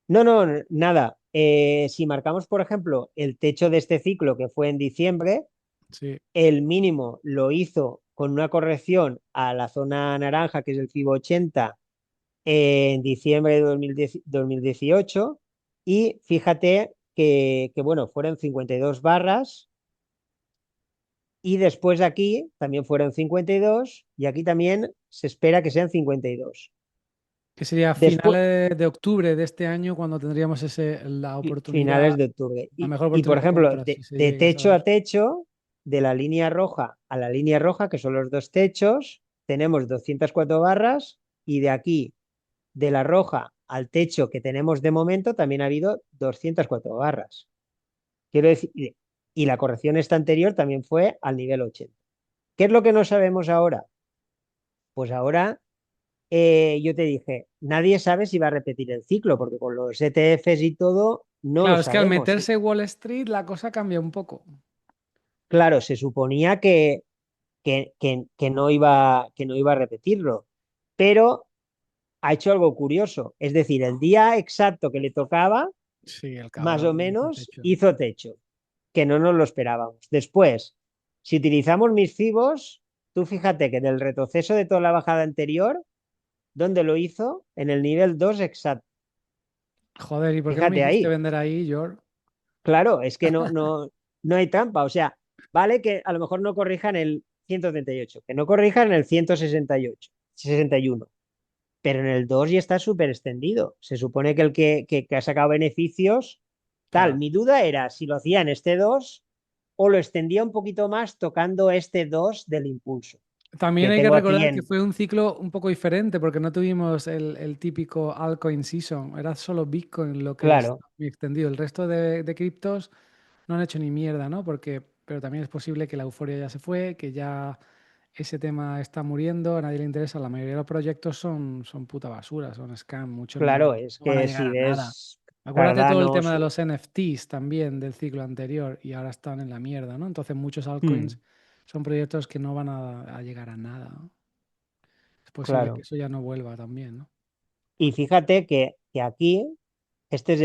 no, no, nada. Si marcamos, por ejemplo, el techo de este ciclo, que fue en diciembre, Sí, el mínimo lo hizo con una corrección a la zona naranja, que es el FIBO 80, en diciembre de 2018. Y fíjate que, bueno, fueron 52 barras y después de aquí también fueron 52 y aquí también se espera que sean 52. que sería Después, finales de octubre de este año cuando tendríamos la finales oportunidad, de octubre. la Y, mejor y por oportunidad de ejemplo, compra, si de, se de llega a techo saber. a techo, de la línea roja a la línea roja, que son los dos techos, tenemos 204 barras y de aquí, de la roja al techo que tenemos de momento, también ha habido 204 barras. Quiero decir, y la corrección esta anterior también fue al nivel 80. ¿Qué es lo que no sabemos ahora? Pues ahora yo te dije, nadie sabe si va a repetir el ciclo, porque con los ETFs y todo no lo Claro, es que al sabemos. meterse Wall Street la cosa cambia un poco. Claro, se suponía que no iba a repetirlo, pero ha hecho algo curioso. Es decir, el día exacto que le tocaba, Sí, el más o cabrón hizo menos, techo. hizo techo, que no nos lo esperábamos. Después, si utilizamos mis fibos, tú fíjate que del retroceso de toda la bajada anterior, ¿dónde lo hizo? En el nivel 2 exacto. Joder, ¿y por qué no me Fíjate dijiste ahí. vender ahí, George? Claro, es que no hay trampa. O sea, vale que a lo mejor no corrijan el 138, que no corrijan el 168, 61, pero en el 2 ya está súper extendido. Se supone que el que ha sacado beneficios, tal. Claro. Mi duda era si lo hacía en este 2 o lo extendía un poquito más tocando este 2 del impulso, También que hay que tengo aquí recordar que en... fue un ciclo un poco diferente porque no tuvimos el típico altcoin season, era solo Bitcoin lo que está Claro, muy extendido. El resto de criptos no han hecho ni mierda, ¿no? Porque, pero también es posible que la euforia ya se fue, que ya ese tema está muriendo, a nadie le interesa. La mayoría de los proyectos son puta basura, son scam, muchos claro, es no van a que llegar si a nada. ves Acuérdate todo el Cardano, tema de los NFTs también del ciclo anterior y ahora están en la mierda, ¿no? Entonces muchos hmm, altcoins son proyectos que no van a llegar a nada, ¿no? Es posible que claro. eso ya no vuelva también, ¿no? Y fíjate que aquí, este es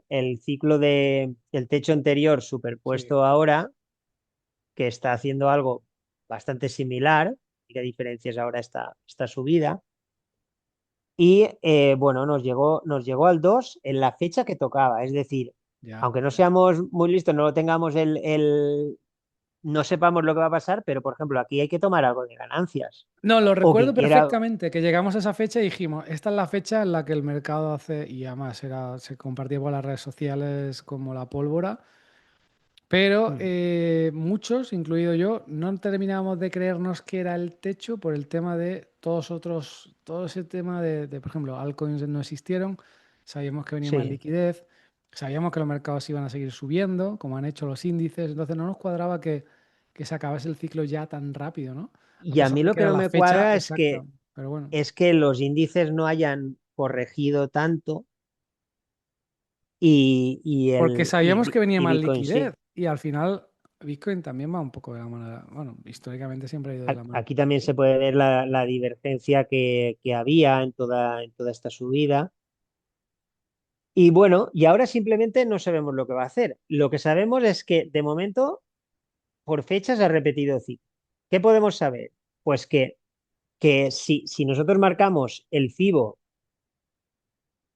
el ciclo del techo anterior Sí, superpuesto ahora, que está haciendo algo bastante similar, y qué diferencias ahora esta subida. Y bueno, nos llegó al 2 en la fecha que tocaba. Es decir, ya. aunque no seamos muy listos, no lo tengamos no sepamos lo que va a pasar, pero por ejemplo, aquí hay que tomar algo de ganancias. No, lo O recuerdo quien quiera, perfectamente, que llegamos a esa fecha y dijimos, esta es la fecha en la que el mercado hace, y además se compartía por las redes sociales como la pólvora, pero mm, muchos, incluido yo, no terminábamos de creernos que era el techo por el tema de todos otros, todo ese tema de, por ejemplo, altcoins no existieron, sabíamos que venía más sí. liquidez, sabíamos que los mercados iban a seguir subiendo, como han hecho los índices, entonces no nos cuadraba que se acabase el ciclo ya tan rápido, ¿no? A Y a pesar mí de lo que que era no la me fecha cuadra exacta, pero bueno. es que los índices no hayan corregido tanto Porque sabíamos que venía y más Bitcoin liquidez sí. y al final Bitcoin también va un poco de la mano. Bueno, históricamente siempre ha ido de la mano. Aquí también se puede ver la divergencia que había en toda esta subida. Y bueno, y ahora simplemente no sabemos lo que va a hacer. Lo que sabemos es que de momento, por fechas, ha repetido ciclo. ¿Qué podemos saber? Pues que si nosotros marcamos el FIBO,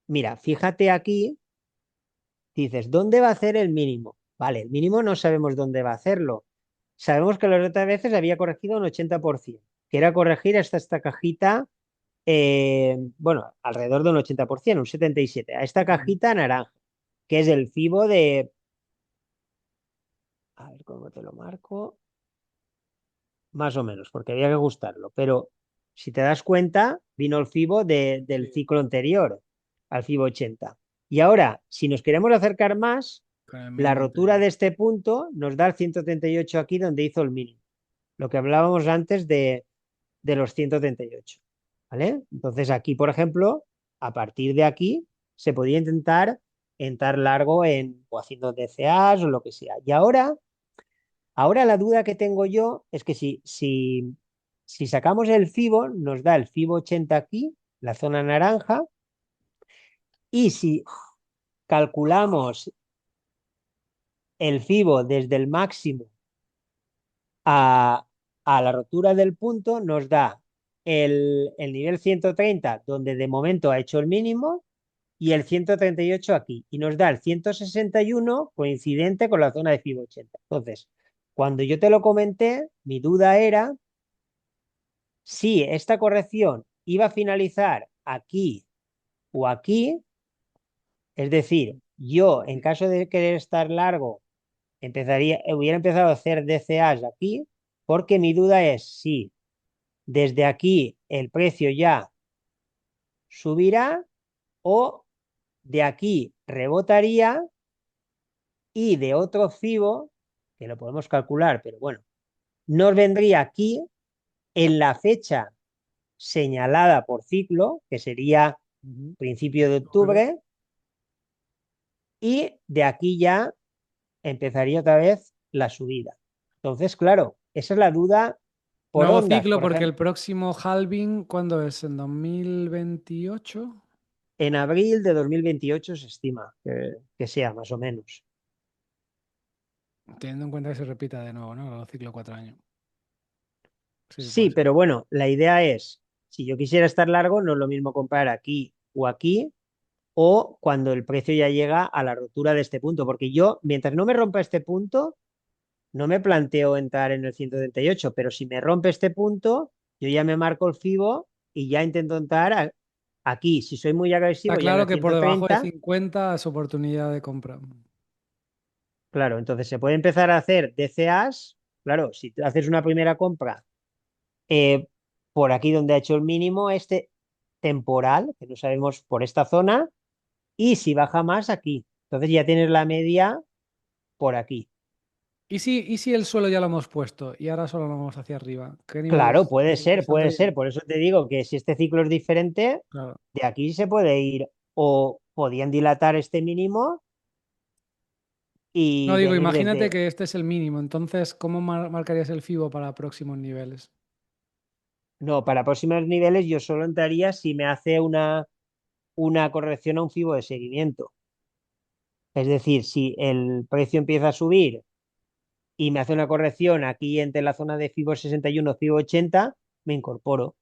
mira, fíjate aquí, dices, ¿dónde va a hacer el mínimo? Vale, el mínimo no sabemos dónde va a hacerlo. Sabemos que las otras veces había corregido un 80%, que era corregir hasta esta cajita, bueno, alrededor de un 80%, un 77%, a esta Mm. cajita naranja, que es el FIBO de, a ver cómo te lo marco, más o menos, porque había que ajustarlo, pero si te das cuenta, vino el FIBO del Sí, ciclo anterior, al FIBO 80. Y ahora, si nos queremos acercar más, con el la mínimo rotura anterior. de este punto nos da el 138 aquí donde hizo el mínimo, lo que hablábamos antes de los 138. ¿Vale? Entonces aquí, por ejemplo, a partir de aquí se podía intentar entrar largo o haciendo DCAs o lo que sea. Y ahora la duda que tengo yo es que si sacamos el FIBO, nos da el FIBO 80 aquí, la zona naranja, y si calculamos el FIBO desde el máximo a, a la rotura del punto, nos da el nivel 130, donde de momento ha hecho el mínimo, y el 138 aquí. Y nos da el 161 coincidente con la zona de FIBO 80. Entonces, cuando yo te lo comenté, mi duda era si esta corrección iba a finalizar aquí o aquí, es decir, yo en caso de querer estar largo, hubiera empezado a hacer DCAs aquí, porque mi duda es si desde aquí el precio ya subirá o de aquí rebotaría y de otro FIBO, que lo podemos calcular, pero bueno, nos vendría aquí en la fecha señalada por ciclo, que sería Ujú. principio de Octubre. octubre, y de aquí ya empezaría otra vez la subida. Entonces, claro, esa es la duda por Nuevo ondas. ciclo Por porque el ejemplo, próximo halving, ¿cuándo es? ¿En 2028? en abril de 2028 se estima que sea más o menos. Teniendo en cuenta que se repita de nuevo, ¿no? El ciclo 4 años. Sí, Sí, puede ser. pero bueno, la idea es, si yo quisiera estar largo, no es lo mismo comprar aquí o aquí, o cuando el precio ya llega a la rotura de este punto, porque yo, mientras no me rompa este punto, no me planteo entrar en el 138, pero si me rompe este punto, yo ya me marco el FIBO y ya intento entrar aquí. Si soy muy Está agresivo, ya en claro el que por debajo de 130, 50 es oportunidad de compra. claro, entonces se puede empezar a hacer DCAs. Claro, si tú haces una primera compra eh, por aquí donde ha hecho el mínimo, este temporal, que no sabemos por esta zona, y si baja más aquí. Entonces ya tienes la media por aquí. ¿Y si el suelo ya lo hemos puesto y ahora solo lo vamos hacia arriba? ¿Qué Claro, niveles puede saldría? ser. Por eso te digo que si este ciclo es diferente, Claro. de aquí se puede ir o podían dilatar este mínimo No y digo, venir imagínate desde... que este es el mínimo, entonces, ¿cómo marcarías el FIBO para próximos niveles? No, para próximos niveles yo solo entraría si me hace una corrección a un FIBO de seguimiento. Es decir, si el precio empieza a subir y me hace una corrección aquí entre la zona de FIBO 61 FIBO 80, me incorporo.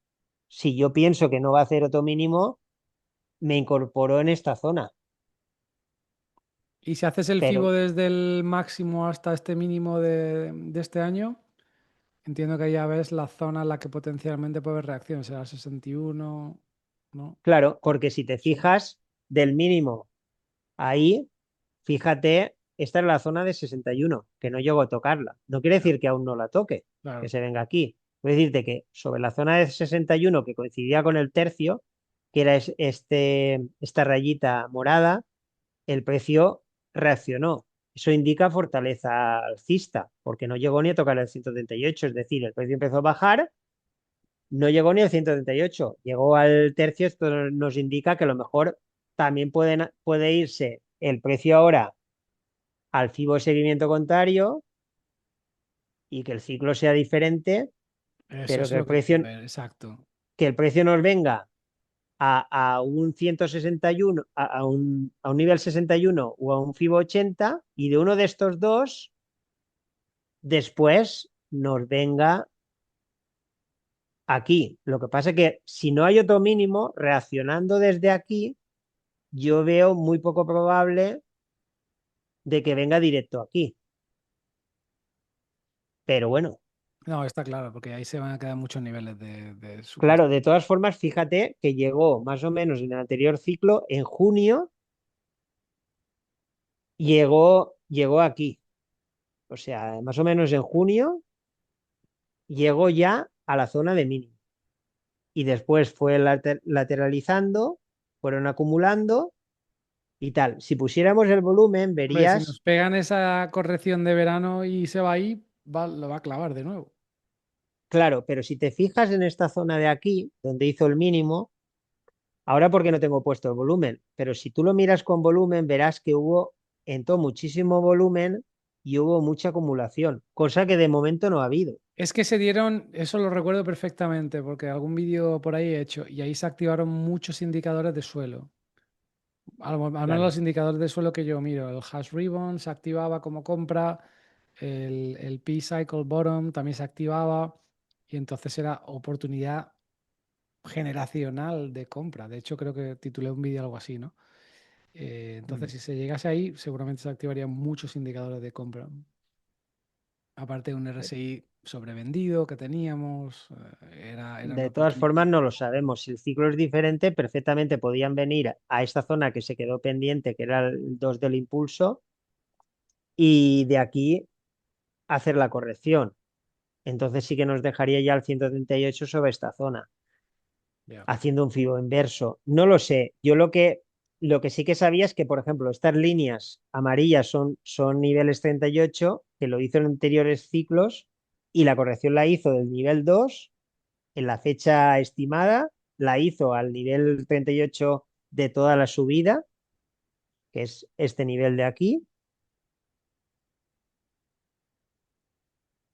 Si yo pienso que no va a hacer otro mínimo, me incorporo en esta zona. Y si haces el FIBO Pero desde el máximo hasta este mínimo de este año, entiendo que ya ves la zona en la que potencialmente puede haber reacciones, será 61, ¿no? claro, porque si te Sí, fijas del mínimo ahí, fíjate, esta es la zona de 61 que no llego a tocarla. No quiere ya, decir que aún no la toque, que claro. se venga aquí. Quiere decirte que sobre la zona de 61 que coincidía con el tercio, que era esta rayita morada, el precio reaccionó. Eso indica fortaleza alcista, porque no llegó ni a tocar el 138, es decir, el precio empezó a bajar, no llegó ni al 138, llegó al tercio. Esto nos indica que a lo mejor también puede irse el precio ahora al FIBO seguimiento contrario y que el ciclo sea diferente, Eso pero es lo que quiero ver, exacto. que el precio nos venga a un 161, a un nivel 61 o a un FIBO 80 y de uno de estos dos después nos venga aquí. Lo que pasa es que si no hay otro mínimo, reaccionando desde aquí, yo veo muy poco probable de que venga directo aquí. Pero bueno, No, está claro, porque ahí se van a quedar muchos niveles de claro, supuesto. de todas formas, fíjate que llegó más o menos en el anterior ciclo, en junio, llegó aquí. O sea, más o menos en junio llegó ya a la zona de mínimo. Y después fue lateralizando, fueron acumulando y tal. Si pusiéramos el volumen, Hombre, si nos verías, pegan esa corrección de verano y se va ahí, lo va a clavar de nuevo. claro, pero si te fijas en esta zona de aquí, donde hizo el mínimo, ahora porque no tengo puesto el volumen, pero si tú lo miras con volumen, verás que entró muchísimo volumen y hubo mucha acumulación, cosa que de momento no ha habido. Es que se dieron, eso lo recuerdo perfectamente, porque algún vídeo por ahí he hecho, y ahí se activaron muchos indicadores de suelo. Al menos Claro. los indicadores de suelo que yo miro. El hash ribbon se activaba como compra, el P-Cycle bottom también se activaba, y entonces era oportunidad generacional de compra. De hecho, creo que titulé un vídeo algo así, ¿no? Entonces, Mm. si se llegase ahí, seguramente se activarían muchos indicadores de compra. Aparte de un RSI sobrevendido que teníamos, era una De todas oportunidad. formas, no lo sabemos. Si el ciclo es diferente, perfectamente podían venir a esta zona que se quedó pendiente, que era el 2 del impulso, y de aquí hacer la corrección. Entonces sí que nos dejaría ya el 138 sobre esta zona, Ya. haciendo un FIBO inverso. No lo sé. Yo lo que sí que sabía es que, por ejemplo, estas líneas amarillas son niveles 38, que lo hizo en anteriores ciclos, y la corrección la hizo del nivel 2 en la fecha estimada, la hizo al nivel 38 de toda la subida, que es este nivel de aquí,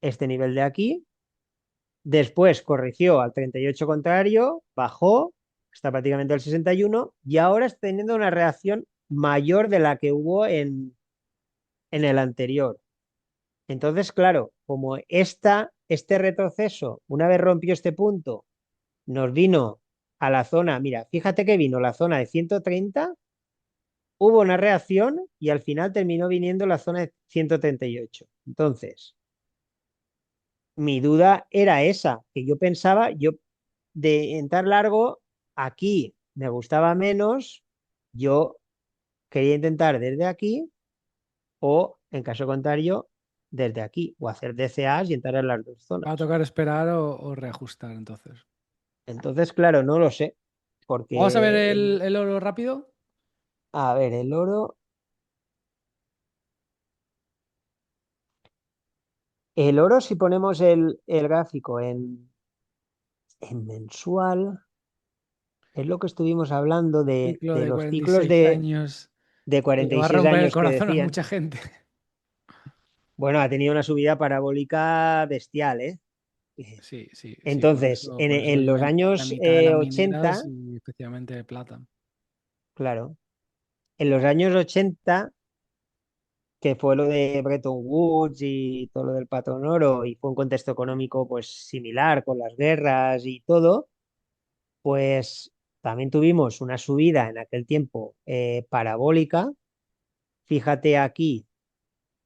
este nivel de aquí. Después corrigió al 38 contrario, bajó, está prácticamente al 61 y ahora está teniendo una reacción mayor de la que hubo en el anterior. Entonces, claro, como este retroceso, una vez rompió este punto, nos vino a la zona, mira, fíjate que vino la zona de 130, hubo una reacción y al final terminó viniendo la zona de 138. Entonces, mi duda era esa, que yo pensaba, yo de entrar largo, aquí me gustaba menos, yo quería intentar desde aquí o, en caso contrario, desde aquí, o hacer DCAs y entrar en las dos Va a zonas. tocar esperar o reajustar entonces. Entonces, claro, no lo sé, Vamos a ver porque, el oro rápido. a ver, el oro, si ponemos el gráfico en mensual, es lo que estuvimos hablando de, Ciclo de de los ciclos 46 años de que le cuarenta y va a seis romper el años que corazón a decían. mucha gente. Bueno, ha tenido una subida parabólica bestial, ¿eh? Sí, sí, sí, Entonces, en, por eso en los viven la años mitad de las mineras 80, y especialmente plata. claro, en los años 80, que fue lo de Bretton Woods y todo lo del patrón oro, y fue un contexto económico pues similar con las guerras y todo, pues también tuvimos una subida en aquel tiempo parabólica, Fíjate aquí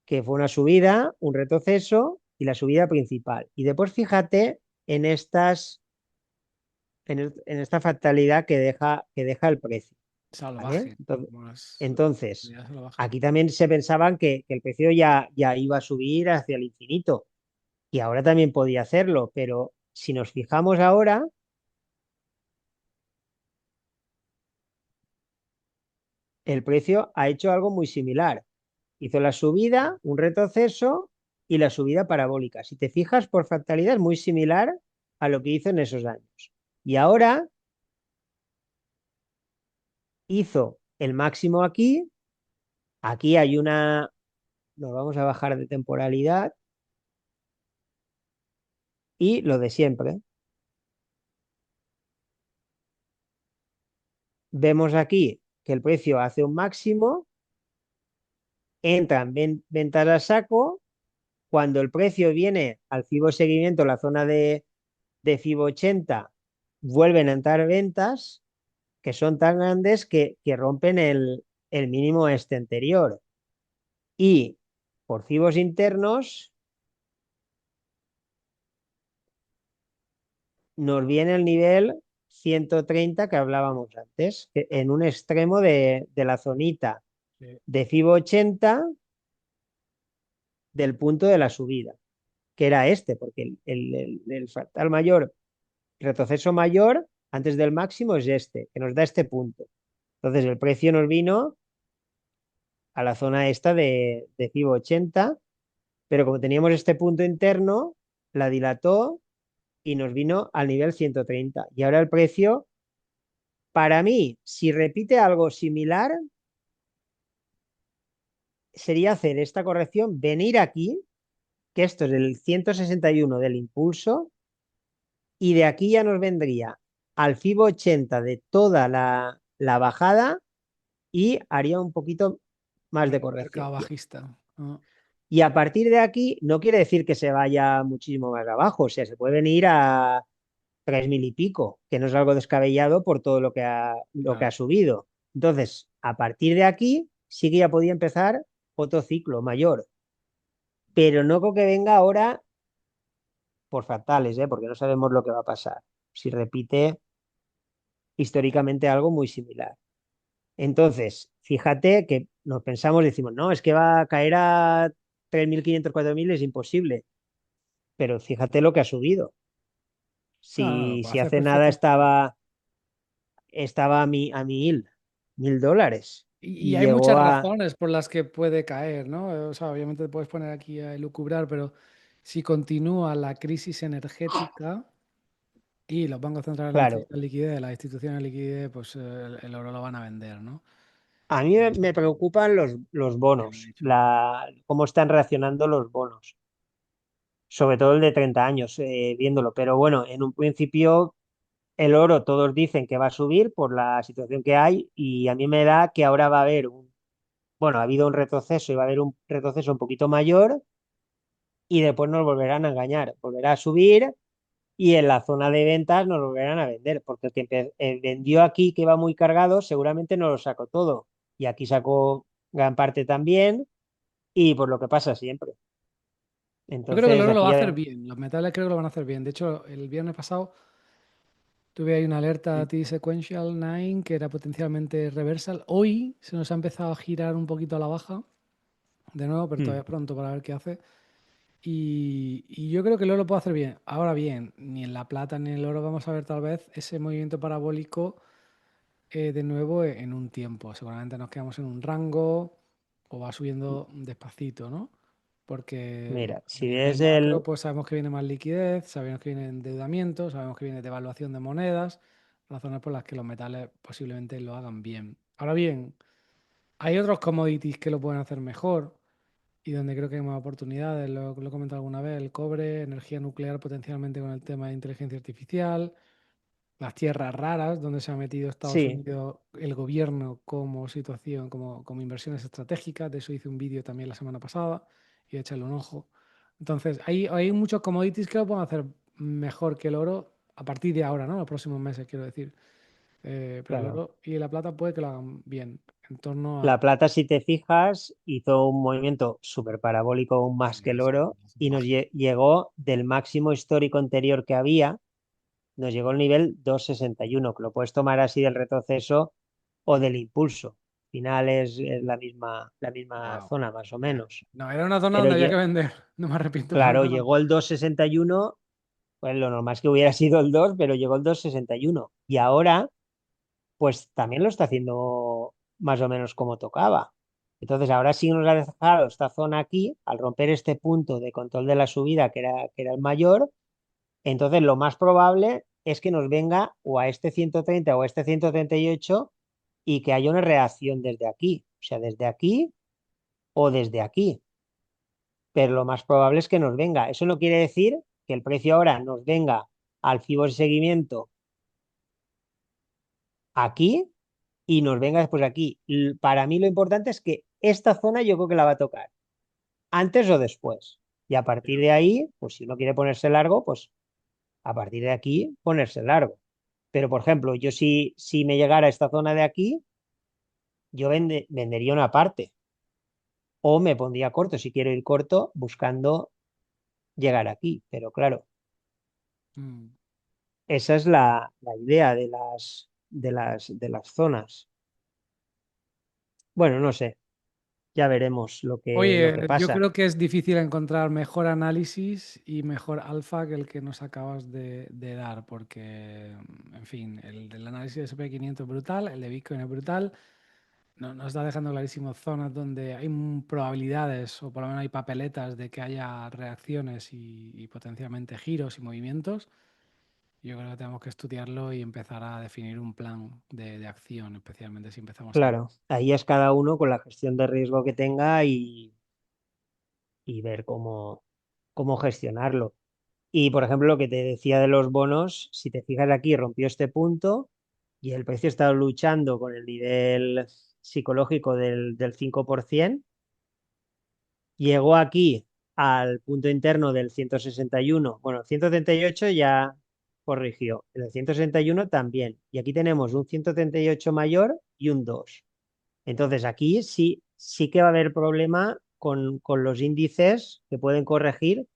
que fue una subida, un retroceso y la subida principal. Y después fíjate en en esta fatalidad que deja el precio. ¿Vale? Salvaje, Entonces, como las entonces, unidades salvajes. aquí también se pensaban que el precio ya iba a subir hacia el infinito y ahora también podía hacerlo, pero si nos fijamos ahora, el precio ha hecho algo muy similar. Hizo la subida, un retroceso y la subida parabólica. Si te fijas, por fractalidad es muy similar a lo que hizo en esos años. Y ahora hizo el máximo aquí. Aquí hay nos vamos a bajar de temporalidad y lo de siempre. Vemos aquí que el precio hace un máximo, entran ventas a saco. Cuando el precio viene al FIBO seguimiento, la zona de FIBO 80, vuelven a entrar ventas que son tan grandes que rompen el mínimo este anterior. Y por FIBOs internos nos viene el nivel 130 que hablábamos antes, en un extremo de la zonita Sí. de FIBO 80 del punto de la subida, que era este, porque el fractal mayor, retroceso mayor antes del máximo es este, que nos da este punto. Entonces el precio nos vino a la zona esta de FIBO 80, pero como teníamos este punto interno, la dilató y nos vino al nivel 130. Y ahora el precio, para mí, si repite algo similar, sería hacer esta corrección, venir aquí, que esto es el 161 del impulso, y de aquí ya nos vendría al FIBO 80 de toda la bajada y haría un poquito más de corrección. Mercado bajista. Ah, Y a partir de aquí no quiere decir que se vaya muchísimo más abajo, o sea, se puede venir a 3000 y pico, que no es algo descabellado por todo lo que ha claro. subido. Entonces, a partir de aquí sí que ya podía empezar otro ciclo mayor, pero no creo que venga ahora por fatales, ¿eh? Porque no sabemos lo que va a pasar. Si repite históricamente algo muy similar. Entonces, fíjate que nos pensamos, decimos, no, es que va a caer a 3500, 4000, es imposible. Pero fíjate lo que ha subido. No, no, lo Si, puede si hacer hace nada perfectamente. estaba a mil dólares Y y hay muchas llegó a, razones por las que puede caer, ¿no? O sea, obviamente te puedes poner aquí a elucubrar, pero si continúa la crisis energética y los bancos centrales claro, necesitan liquidez, las instituciones de liquidez, pues el oro lo van a vender, ¿no? a mí me preocupan los Bien bonos, dicho. cómo están reaccionando los bonos, sobre todo el de 30 años, viéndolo. Pero bueno, en un principio el oro todos dicen que va a subir por la situación que hay y a mí me da que ahora va a haber bueno, ha habido un retroceso y va a haber un retroceso un poquito mayor y después nos volverán a engañar, volverá a subir y en la zona de ventas nos volverán a vender, porque el que vendió aquí que va muy cargado seguramente no lo sacó todo y aquí sacó gran parte también y por lo que pasa siempre. Yo creo que el Entonces oro lo va aquí a ya hacer bien. Los metales creo que lo van a hacer bien. De hecho, el viernes pasado tuve ahí una alerta T-Sequential 9 que era potencialmente reversal. Hoy se nos ha empezado a girar un poquito a la baja de nuevo, pero todavía es pronto para ver qué hace. Y yo creo que el oro lo puede hacer bien. Ahora bien, ni en la plata ni en el oro vamos a ver tal vez ese movimiento parabólico de nuevo en un tiempo. Seguramente nos quedamos en un rango o va subiendo despacito, ¿no? Porque mira, a si nivel ves macro, pues sabemos que viene más liquidez, sabemos que viene endeudamiento, sabemos que viene devaluación de monedas, razones por las que los metales posiblemente lo hagan bien. Ahora bien, hay otros commodities que lo pueden hacer mejor y donde creo que hay más oportunidades. Lo he comentado alguna vez, el cobre, energía nuclear potencialmente con el tema de inteligencia artificial, las tierras raras, donde se ha metido Estados sí, Unidos, el gobierno como situación, como inversiones estratégicas. De eso hice un vídeo también la semana pasada y echarle un ojo. Entonces, hay muchos commodities que lo pueden hacer mejor que el oro a partir de ahora, ¿no? Los próximos meses, quiero decir. Pero el claro. oro y la plata puede que lo hagan bien. en torno a... La plata, si te fijas, hizo un movimiento súper parabólico, aún más que Sí, el sí, oro, sí, y nos bajín. llegó del máximo histórico anterior que había, nos llegó el nivel 261, que lo puedes tomar así del retroceso o del impulso. Al final es la misma Wow. zona, más o Ya. menos. No, era una zona Pero donde había que vender. No me arrepiento para claro, nada. llegó el 261, pues lo normal es que hubiera sido el 2, pero llegó el 261. Y ahora pues también lo está haciendo más o menos como tocaba. Entonces, ahora sí nos ha dejado esta zona aquí, al romper este punto de control de la subida, que era el mayor, entonces lo más probable es que nos venga o a este 130 o a este 138 y que haya una reacción desde aquí, o sea, desde aquí o desde aquí. Pero lo más probable es que nos venga. Eso no quiere decir que el precio ahora nos venga al FIBO de seguimiento aquí y nos venga después aquí. Para mí lo importante es que esta zona yo creo que la va a tocar antes o después. Y a partir Ya. de ahí, pues si uno quiere ponerse largo, pues a partir de aquí ponerse largo. Pero, por ejemplo, yo si me llegara a esta zona de aquí, yo vendería una parte o me pondría corto si quiero ir corto buscando llegar aquí. Pero claro, Mm. esa es la idea de las zonas. Bueno, no sé, ya veremos lo que Oye, yo pasa. creo que es difícil encontrar mejor análisis y mejor alfa que el que nos acabas de dar, porque, en fin, el del análisis de SP500 es brutal, el de Bitcoin es brutal, nos está dejando clarísimo zonas donde hay probabilidades, o por lo menos hay papeletas de que haya reacciones y potencialmente giros y movimientos. Yo creo que tenemos que estudiarlo y empezar a definir un plan de acción, especialmente si empezamos a... Claro, ahí es cada uno con la gestión de riesgo que tenga y ver cómo gestionarlo. Y por ejemplo, lo que te decía de los bonos, si te fijas aquí, rompió este punto y el precio está luchando con el nivel psicológico del 5%. Llegó aquí al punto interno del 161. Bueno, el 138 ya corrigió, el 161 también. Y aquí tenemos un 138 mayor y un 2. Entonces aquí sí que va a haber problema con los índices que pueden corregir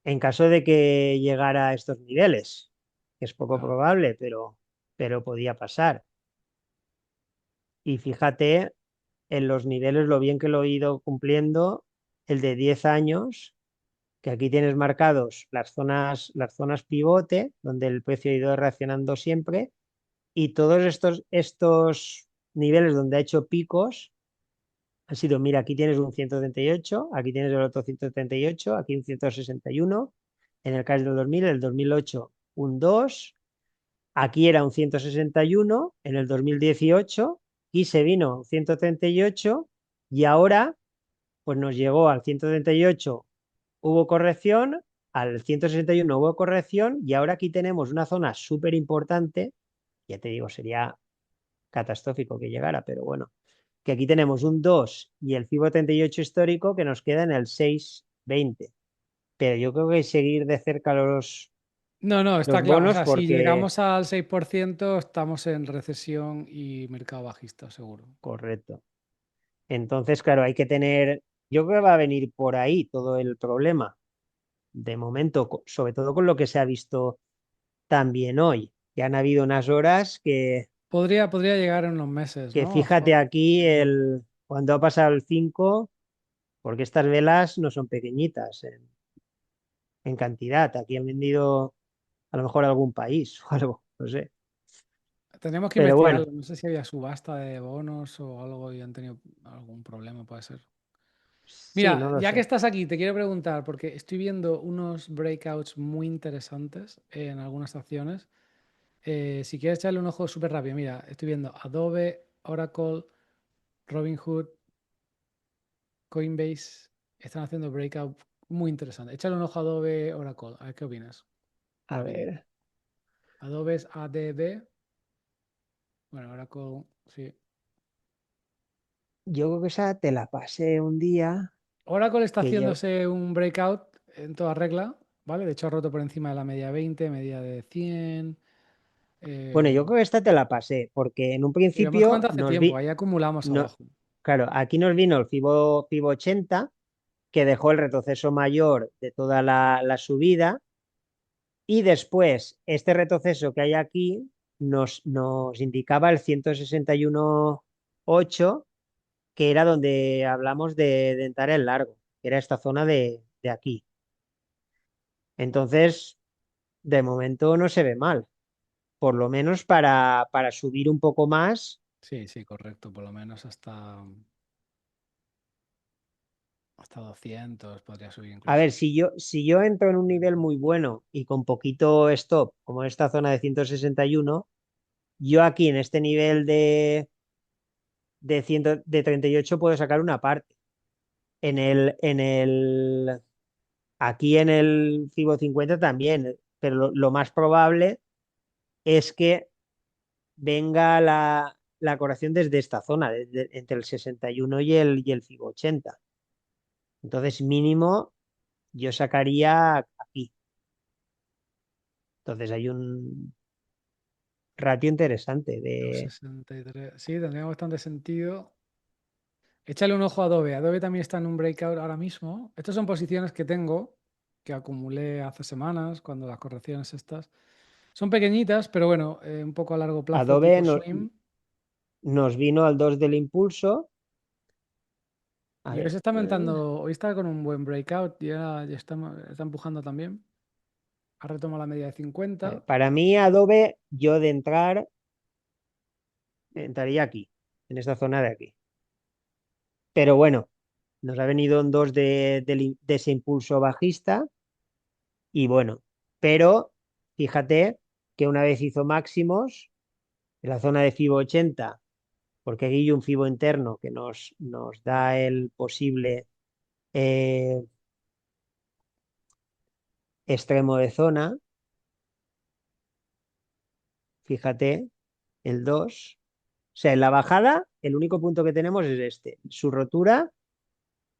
en caso de que llegara a estos niveles, que es poco Claro. probable, pero podía pasar. Y fíjate en los niveles lo bien que lo he ido cumpliendo, el de 10 años, que aquí tienes marcados las zonas pivote, donde el precio ha ido reaccionando siempre, y todos estos niveles donde ha hecho picos han sido, mira, aquí tienes un 138, aquí tienes el otro 138, aquí un 161, en el caso del 2000, el 2008 un 2, aquí era un 161, en el 2018, y se vino a un 138 y ahora pues nos llegó al 138, hubo corrección, al 161 hubo corrección y ahora aquí tenemos una zona súper importante, ya te digo, sería catastrófico que llegara, pero bueno, que aquí tenemos un 2 y el FIBO 38 histórico que nos queda en el 6,20. Pero yo creo que hay que seguir de cerca No, no, está los claro. O bonos sea, si porque, llegamos al 6% estamos en recesión y mercado bajista, seguro. correcto. Entonces, claro, hay que tener, yo creo que va a venir por ahí todo el problema. De momento, sobre todo con lo que se ha visto también hoy, que han habido unas horas Podría llegar en unos meses, que ¿no? fíjate aquí cuando ha pasado el 5, porque estas velas no son pequeñitas en cantidad. Aquí han vendido a lo mejor a algún país o algo, no sé. Tenemos que Pero investigarlo. bueno, No sé si había subasta de bonos o algo y han tenido algún problema, puede ser. sí, Mira, no lo ya que sé. estás aquí, te quiero preguntar, porque estoy viendo unos breakouts muy interesantes en algunas acciones. Si quieres echarle un ojo súper rápido, mira, estoy viendo Adobe, Oracle, Robinhood, Coinbase, están haciendo breakout muy interesante. Échale un ojo a Adobe, Oracle, a ver qué opinas. A Rapidito. ver, Adobe es ADB, bueno, Oracle, sí. yo creo que esa te la pasé un día Oracle está que ya... haciéndose un breakout en toda regla, ¿vale? De hecho, ha roto por encima de la media 20, media de 100. Bueno, Eh, yo creo que esta te la pasé, porque en un y lo hemos principio comentado hace tiempo, ahí acumulamos no, abajo. claro, aquí nos vino el Fibo 80, que dejó el retroceso mayor de toda la subida, y después este retroceso que hay aquí nos indicaba el 161,8, que era donde hablamos de entrar en largo, que era esta zona de aquí. Entonces, de momento no se ve mal, por lo menos para subir un poco más. Sí, sí, correcto, por lo menos hasta 200 podría subir A incluso. ver, si yo entro en un nivel muy bueno y con poquito stop, como esta zona de 161, yo aquí en este nivel de 38 puedo sacar una parte. Aquí en el Fibo 50 también, pero lo más probable es que venga la corrección desde esta zona, entre el 61 y el Fibo 80. Entonces, mínimo, yo sacaría aquí. Entonces, hay un ratio interesante Dos de 63. Sí, tendría bastante sentido. Échale un ojo a Adobe. Adobe también está en un breakout ahora mismo. Estas son posiciones que tengo, que acumulé hace semanas, cuando las correcciones estas. Son pequeñitas, pero bueno, un poco a largo plazo, Adobe tipo swing. nos vino al 2 del impulso. A Y hoy ver, se está aumentando, hoy está con un buen breakout, ya está empujando también. Ha retomado la media de a ver, 50. para mí Adobe, yo de entrar, entraría aquí, en esta zona de aquí. Pero bueno, nos ha venido un 2 de ese impulso bajista y bueno, pero fíjate que una vez hizo máximos en la zona de Fibo 80, porque aquí hay un Fibo interno que nos da el posible eh, extremo de zona, fíjate, el 2. O sea, en la bajada, el único punto que tenemos es este. Su rotura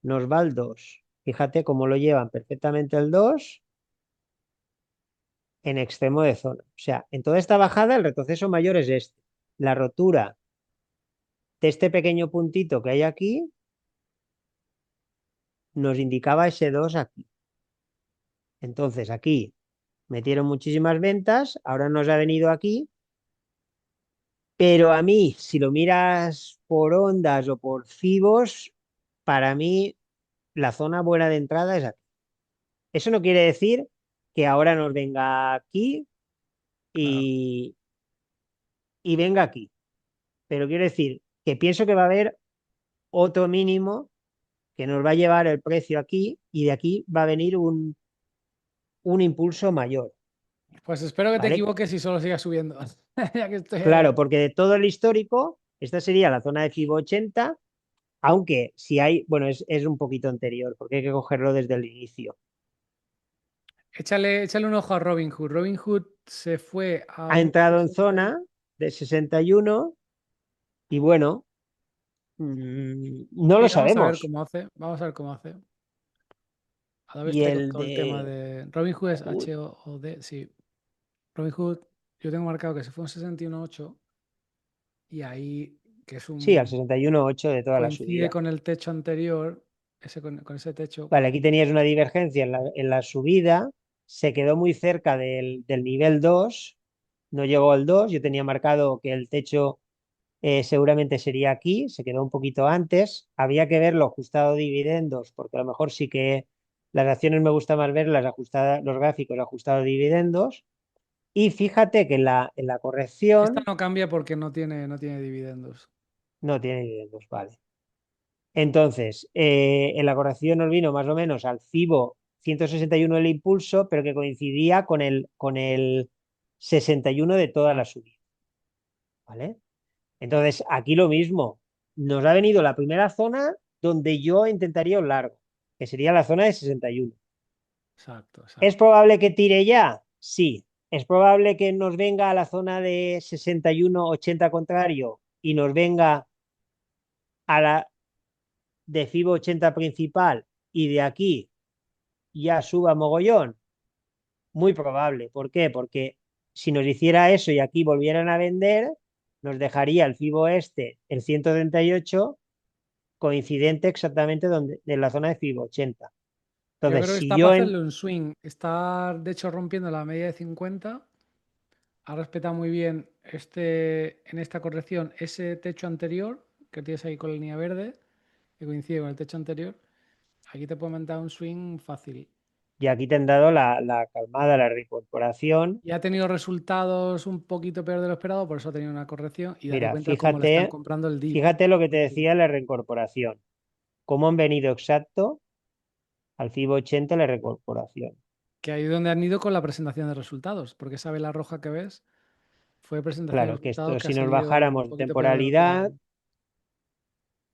nos va al 2. Fíjate cómo lo llevan perfectamente el 2 en extremo de zona. O sea, en toda esta bajada el retroceso mayor es este. La rotura de este pequeño puntito que hay aquí nos indicaba ese 2 aquí. Entonces aquí metieron muchísimas ventas, ahora nos ha venido aquí, pero a mí, si lo miras por ondas o por fibos, para mí la zona buena de entrada es aquí. Eso no quiere decir que ahora nos venga aquí Claro. y venga aquí, pero quiero decir que pienso que va a haber otro mínimo que nos va a llevar el precio aquí y de aquí va a venir un impulso mayor, Pues espero que te ¿vale? equivoques y solo siga subiendo. Ya que estoy ahí. Claro, porque de todo el histórico, esta sería la zona de FIBO 80, aunque si hay, bueno, es un poquito anterior, porque hay que cogerlo desde el inicio. Échale un ojo a Robinhood. Robinhood se fue a Ha un entrado en 60 zona de 61 y bueno, no Sí, lo vamos a ver sabemos. cómo hace. Vamos a ver cómo hace. Adobe Y está ahí con el todo el tema de de... Robinhood es Hood, HOD, sí. Robinhood, yo tengo marcado que se fue un 61.8 y ahí, que es sí, al un... 61,8 de toda la coincide subida. con el techo anterior, con ese techo. Vale, aquí tenías una divergencia en la subida, se quedó muy cerca del nivel 2, no llegó al 2. Yo tenía marcado que el techo seguramente sería aquí, se quedó un poquito antes. Había que ver lo ajustado de dividendos, porque a lo mejor sí que las acciones me gusta más ver las ajustadas, los gráficos ajustados de dividendos. Y fíjate que en la Esta corrección no cambia porque no tiene dividendos. no tiene dividendos, vale. Entonces, en la corrección nos vino más o menos al FIBO 161 el impulso, pero que coincidía con el 61 de toda Ah, la subida, ¿vale? Entonces, aquí lo mismo. Nos ha venido la primera zona donde yo intentaría un largo, que sería la zona de 61. exacto, ¿Es exacto. probable que tire ya? Sí. ¿Es probable que nos venga a la zona de 61-80 contrario y nos venga a la de FIBO 80 principal y de aquí ya suba mogollón? Muy probable. ¿Por qué? Porque si nos hiciera eso y aquí volvieran a vender, nos dejaría el FIBO este, el 138, coincidente exactamente donde, en la zona de FIBO 80. Yo Entonces, creo que si está para yo hacerle un swing. Está, de hecho, rompiendo la media de 50. Ha respetado muy bien en esta corrección ese techo anterior que tienes ahí con la línea verde, que coincide con el techo anterior. Aquí te puede montar un swing fácil. y aquí te han dado la calmada, la reincorporación, Y ha tenido resultados un poquito peor de lo esperado, por eso ha tenido una corrección. Y date mira, cuenta cómo le están fíjate, comprando el dip. fíjate lo que te decía la reincorporación, cómo han venido exacto al FIBO 80 la reincorporación. Que ahí es donde han ido con la presentación de resultados, porque esa vela roja que ves fue presentación de Claro, que resultados esto, que ha si nos salido un bajáramos de poquito peor de lo esperado. temporalidad,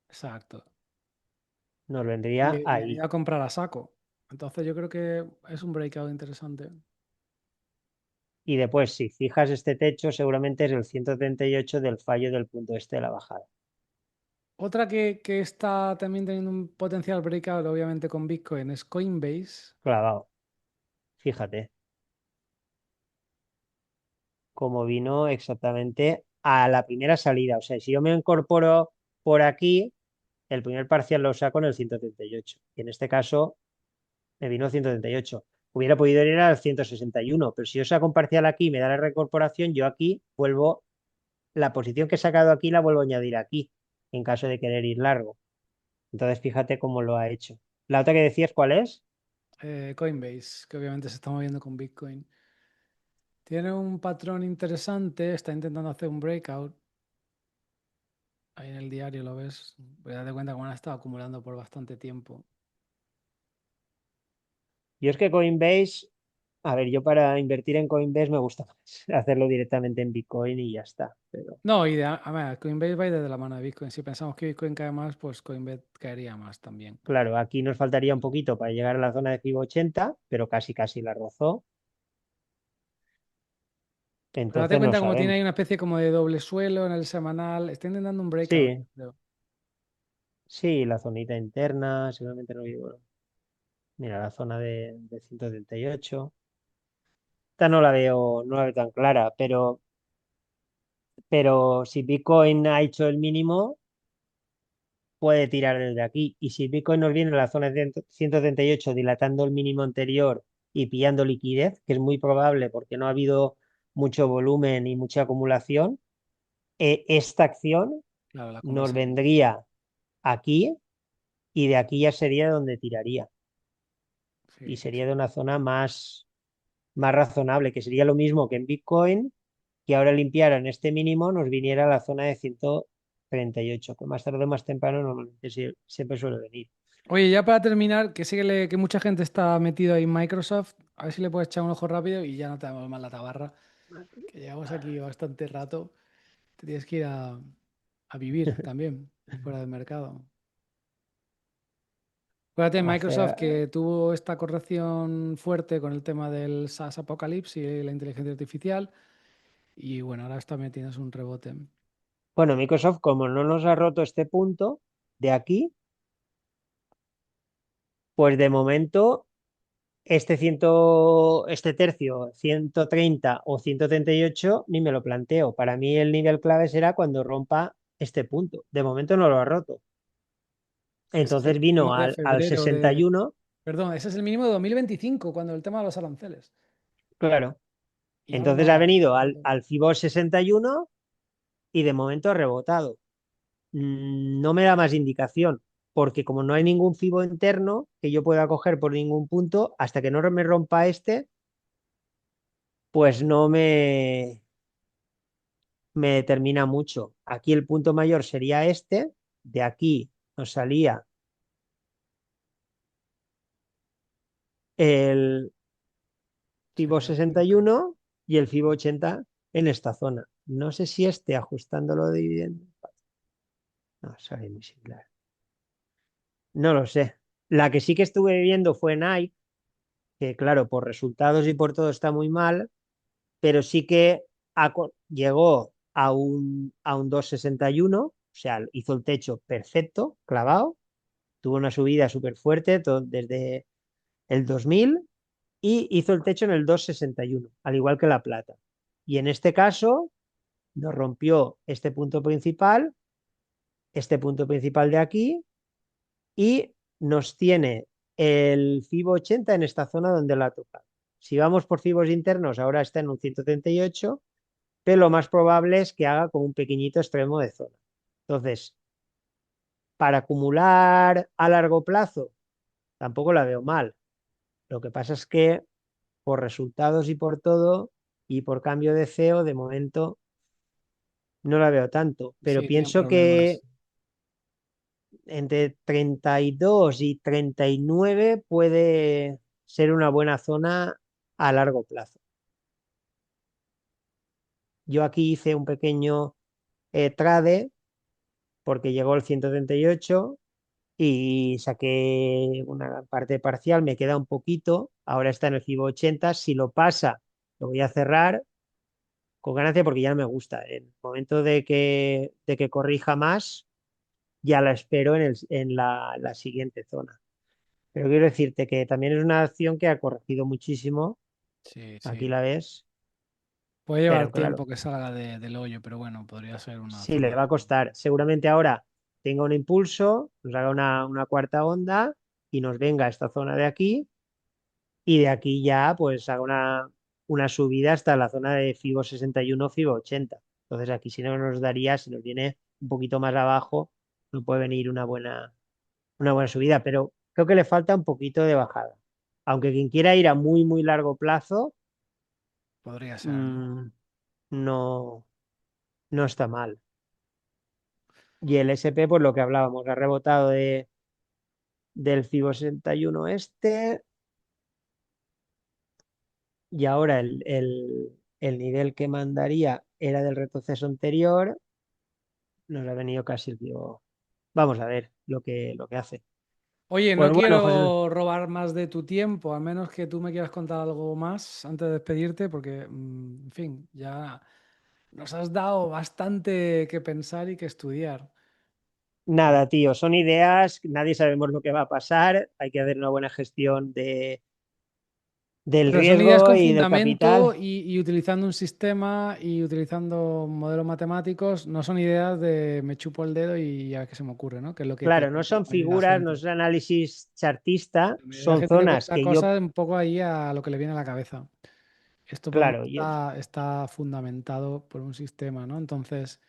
Exacto. nos Y, vendría y han ido ahí. a comprar a saco. Entonces yo creo que es un breakout interesante. Y después, si fijas este techo, seguramente es el 138 del fallo del punto este de la bajada. Otra que está también teniendo un potencial breakout, obviamente con Bitcoin, es Coinbase. Clavado. Fíjate cómo vino exactamente a la primera salida. O sea, si yo me incorporo por aquí, el primer parcial lo saco en el 138. Y en este caso me vino 138. Hubiera podido ir al 161, pero si yo saco un parcial aquí y me da la reincorporación, yo aquí vuelvo, la posición que he sacado aquí la vuelvo a añadir aquí, en caso de querer ir largo. Entonces, fíjate cómo lo ha hecho. La otra que decías, ¿cuál es? Coinbase, que obviamente se está moviendo con Bitcoin. Tiene un patrón interesante, está intentando hacer un breakout. Ahí en el diario lo ves. Voy a darte cuenta cómo han estado acumulando por bastante tiempo. Yo es que Coinbase, a ver, yo para invertir en Coinbase me gusta más hacerlo directamente en Bitcoin y ya está. Pero No, y a ver, Coinbase va a ir desde la mano de Bitcoin. Si pensamos que Bitcoin cae más, pues Coinbase caería más también. claro, aquí nos faltaría un poquito para llegar a la zona de FIBO 80, pero casi casi la rozó. Pero date Entonces no cuenta como tiene sabemos. ahí una especie como de doble suelo en el semanal. Está intentando un breakout, Sí, creo. sí, la zonita interna, seguramente no digo. Mira, la zona de 138. Esta no la veo tan clara, pero si Bitcoin ha hecho el mínimo, puede tirar desde aquí. Y si Bitcoin nos viene a la zona de 138 dilatando el mínimo anterior y pillando liquidez, que es muy probable porque no ha habido mucho volumen y mucha acumulación, esta acción Claro, la nos comisaría. vendría aquí y de aquí ya sería donde tiraría. Y Sí, sí, sería sí. de una zona más razonable, que sería lo mismo que en Bitcoin, que ahora limpiaran este mínimo, nos viniera a la zona de 138, que más tarde o más temprano normalmente siempre suele venir. Oye, ya para terminar, que sé que mucha gente está metido ahí en Microsoft. A ver si le puedes echar un ojo rápido y ya no te damos más la tabarra. Que llevamos aquí bastante rato. Te tienes que ir a vivir también, fuera del mercado. Acuérdate, Microsoft Hace, que tuvo esta corrección fuerte con el tema del SaaS Apocalypse y la inteligencia artificial. Y bueno, ahora está metiéndose un rebote. bueno, Microsoft, como no nos ha roto este punto de aquí, pues de momento este tercio, 130 o 138, ni me lo planteo. Para mí el nivel clave será cuando rompa este punto. De momento no lo ha roto. Ese es el Entonces mínimo vino de al febrero de... 61, Perdón, ese es el mínimo de 2025, cuando el tema de los aranceles. claro. Y ahora Entonces ha nada. venido al FIBO 61 y de momento ha rebotado. No me da más indicación, porque como no hay ningún FIBO interno que yo pueda coger por ningún punto, hasta que no me rompa este, pues no me determina mucho. Aquí el punto mayor sería este, de aquí nos salía el FIBO Sería el 61 5. y el FIBO 80 en esta zona. No sé si este ajustándolo de dividendo. No, sale muy similar. No lo sé. La que sí que estuve viendo fue Nike, que claro, por resultados y por todo está muy mal, pero sí que llegó a un 2,61, o sea, hizo el techo perfecto, clavado, tuvo una subida súper fuerte desde el 2000 y hizo el techo en el 2,61, al igual que la plata. Y en este caso nos rompió este punto principal de aquí, y nos tiene el FIBO 80 en esta zona donde la toca. Si vamos por FIBOs internos, ahora está en un 138, pero lo más probable es que haga como un pequeñito extremo de zona. Entonces, para acumular a largo plazo, tampoco la veo mal. Lo que pasa es que por resultados y por todo, y por cambio de CEO, de momento no la veo tanto. Pero Sí, tienen pienso que problemas. entre 32 y 39 puede ser una buena zona a largo plazo. Yo aquí hice un pequeño trade porque llegó el 138 y saqué una parte parcial, me queda un poquito, ahora está en el FIBO 80, si lo pasa lo voy a cerrar con ganancia porque ya no me gusta. En el momento de que corrija más, ya la espero en la siguiente zona. Pero quiero decirte que también es una acción que ha corregido muchísimo, Sí, aquí sí. la ves, Puede llevar pero claro, tiempo que salga del hoyo, pero bueno, podría ser una sí, zona. le va a costar. Seguramente ahora tenga un impulso, nos haga una cuarta onda y nos venga a esta zona de aquí, y de aquí ya pues haga una subida hasta la zona de FIBO 61, FIBO 80. Entonces aquí si no nos daría, si nos viene un poquito más abajo, no puede venir una buena subida, pero creo que le falta un poquito de bajada. Aunque quien quiera ir a muy, muy largo plazo, Podría ser, ¿no? mm, no, no está mal. Y el SP, pues lo que hablábamos, ha rebotado del FIBO 61 este, y ahora el nivel que mandaría era del retroceso anterior, nos ha venido casi el FIBO. Vamos a ver lo que hace. Oye, no Pues bueno, José, quiero robar más de tu tiempo, a menos que tú me quieras contar algo más antes de despedirte, porque, en fin, ya nos has dado bastante que pensar y que estudiar. nada, tío, son ideas, nadie sabemos lo que va a pasar, hay que hacer una buena gestión del Pero son ideas riesgo con y del fundamento capital. y utilizando un sistema y utilizando modelos matemáticos, no son ideas de me chupo el dedo y a ver qué se me ocurre, ¿no? Que es lo que Claro, tiene no la son mayoría de la figuras, no gente. es análisis chartista, La mayoría de la son gente le zonas cuenta que yo, cosas un poco ahí a lo que le viene a la cabeza. Esto por lo menos claro, está fundamentado por un sistema, ¿no? Entonces,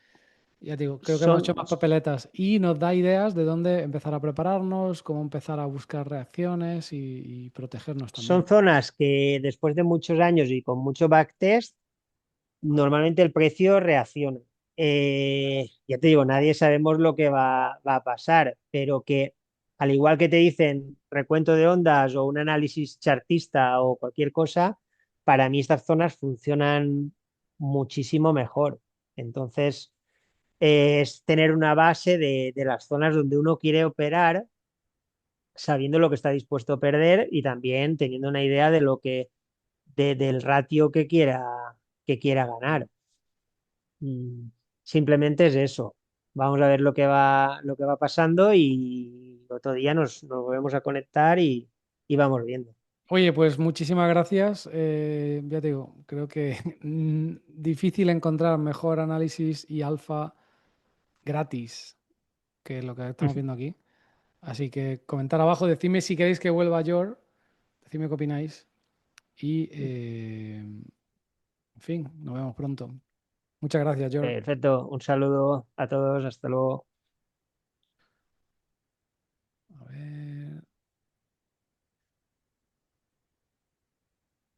ya te digo, creo que hemos hecho son, más papeletas y nos da ideas de dónde empezar a prepararnos, cómo empezar a buscar reacciones y protegernos también. son zonas que después de muchos años y con mucho backtest, normalmente el precio reacciona. Ya te digo, nadie sabemos lo que va a pasar, pero que al igual que te dicen recuento de ondas o un análisis chartista o cualquier cosa, para mí estas zonas funcionan muchísimo mejor. Entonces, es tener una base de las zonas donde uno quiere operar, sabiendo lo que está dispuesto a perder y también teniendo una idea de lo del ratio que quiera ganar. Mm, Simplemente es eso. Vamos a ver lo que va pasando, y otro día nos volvemos a conectar y vamos viendo. Oye, pues muchísimas gracias. Ya te digo, creo que difícil encontrar mejor análisis y alfa gratis que lo que estamos viendo aquí. Así que comentar abajo, decidme si queréis que vuelva Yor, decidme qué opináis y, en fin, nos vemos pronto. Muchas gracias, Yor. Perfecto. Un saludo a todos. Hasta luego. A ver.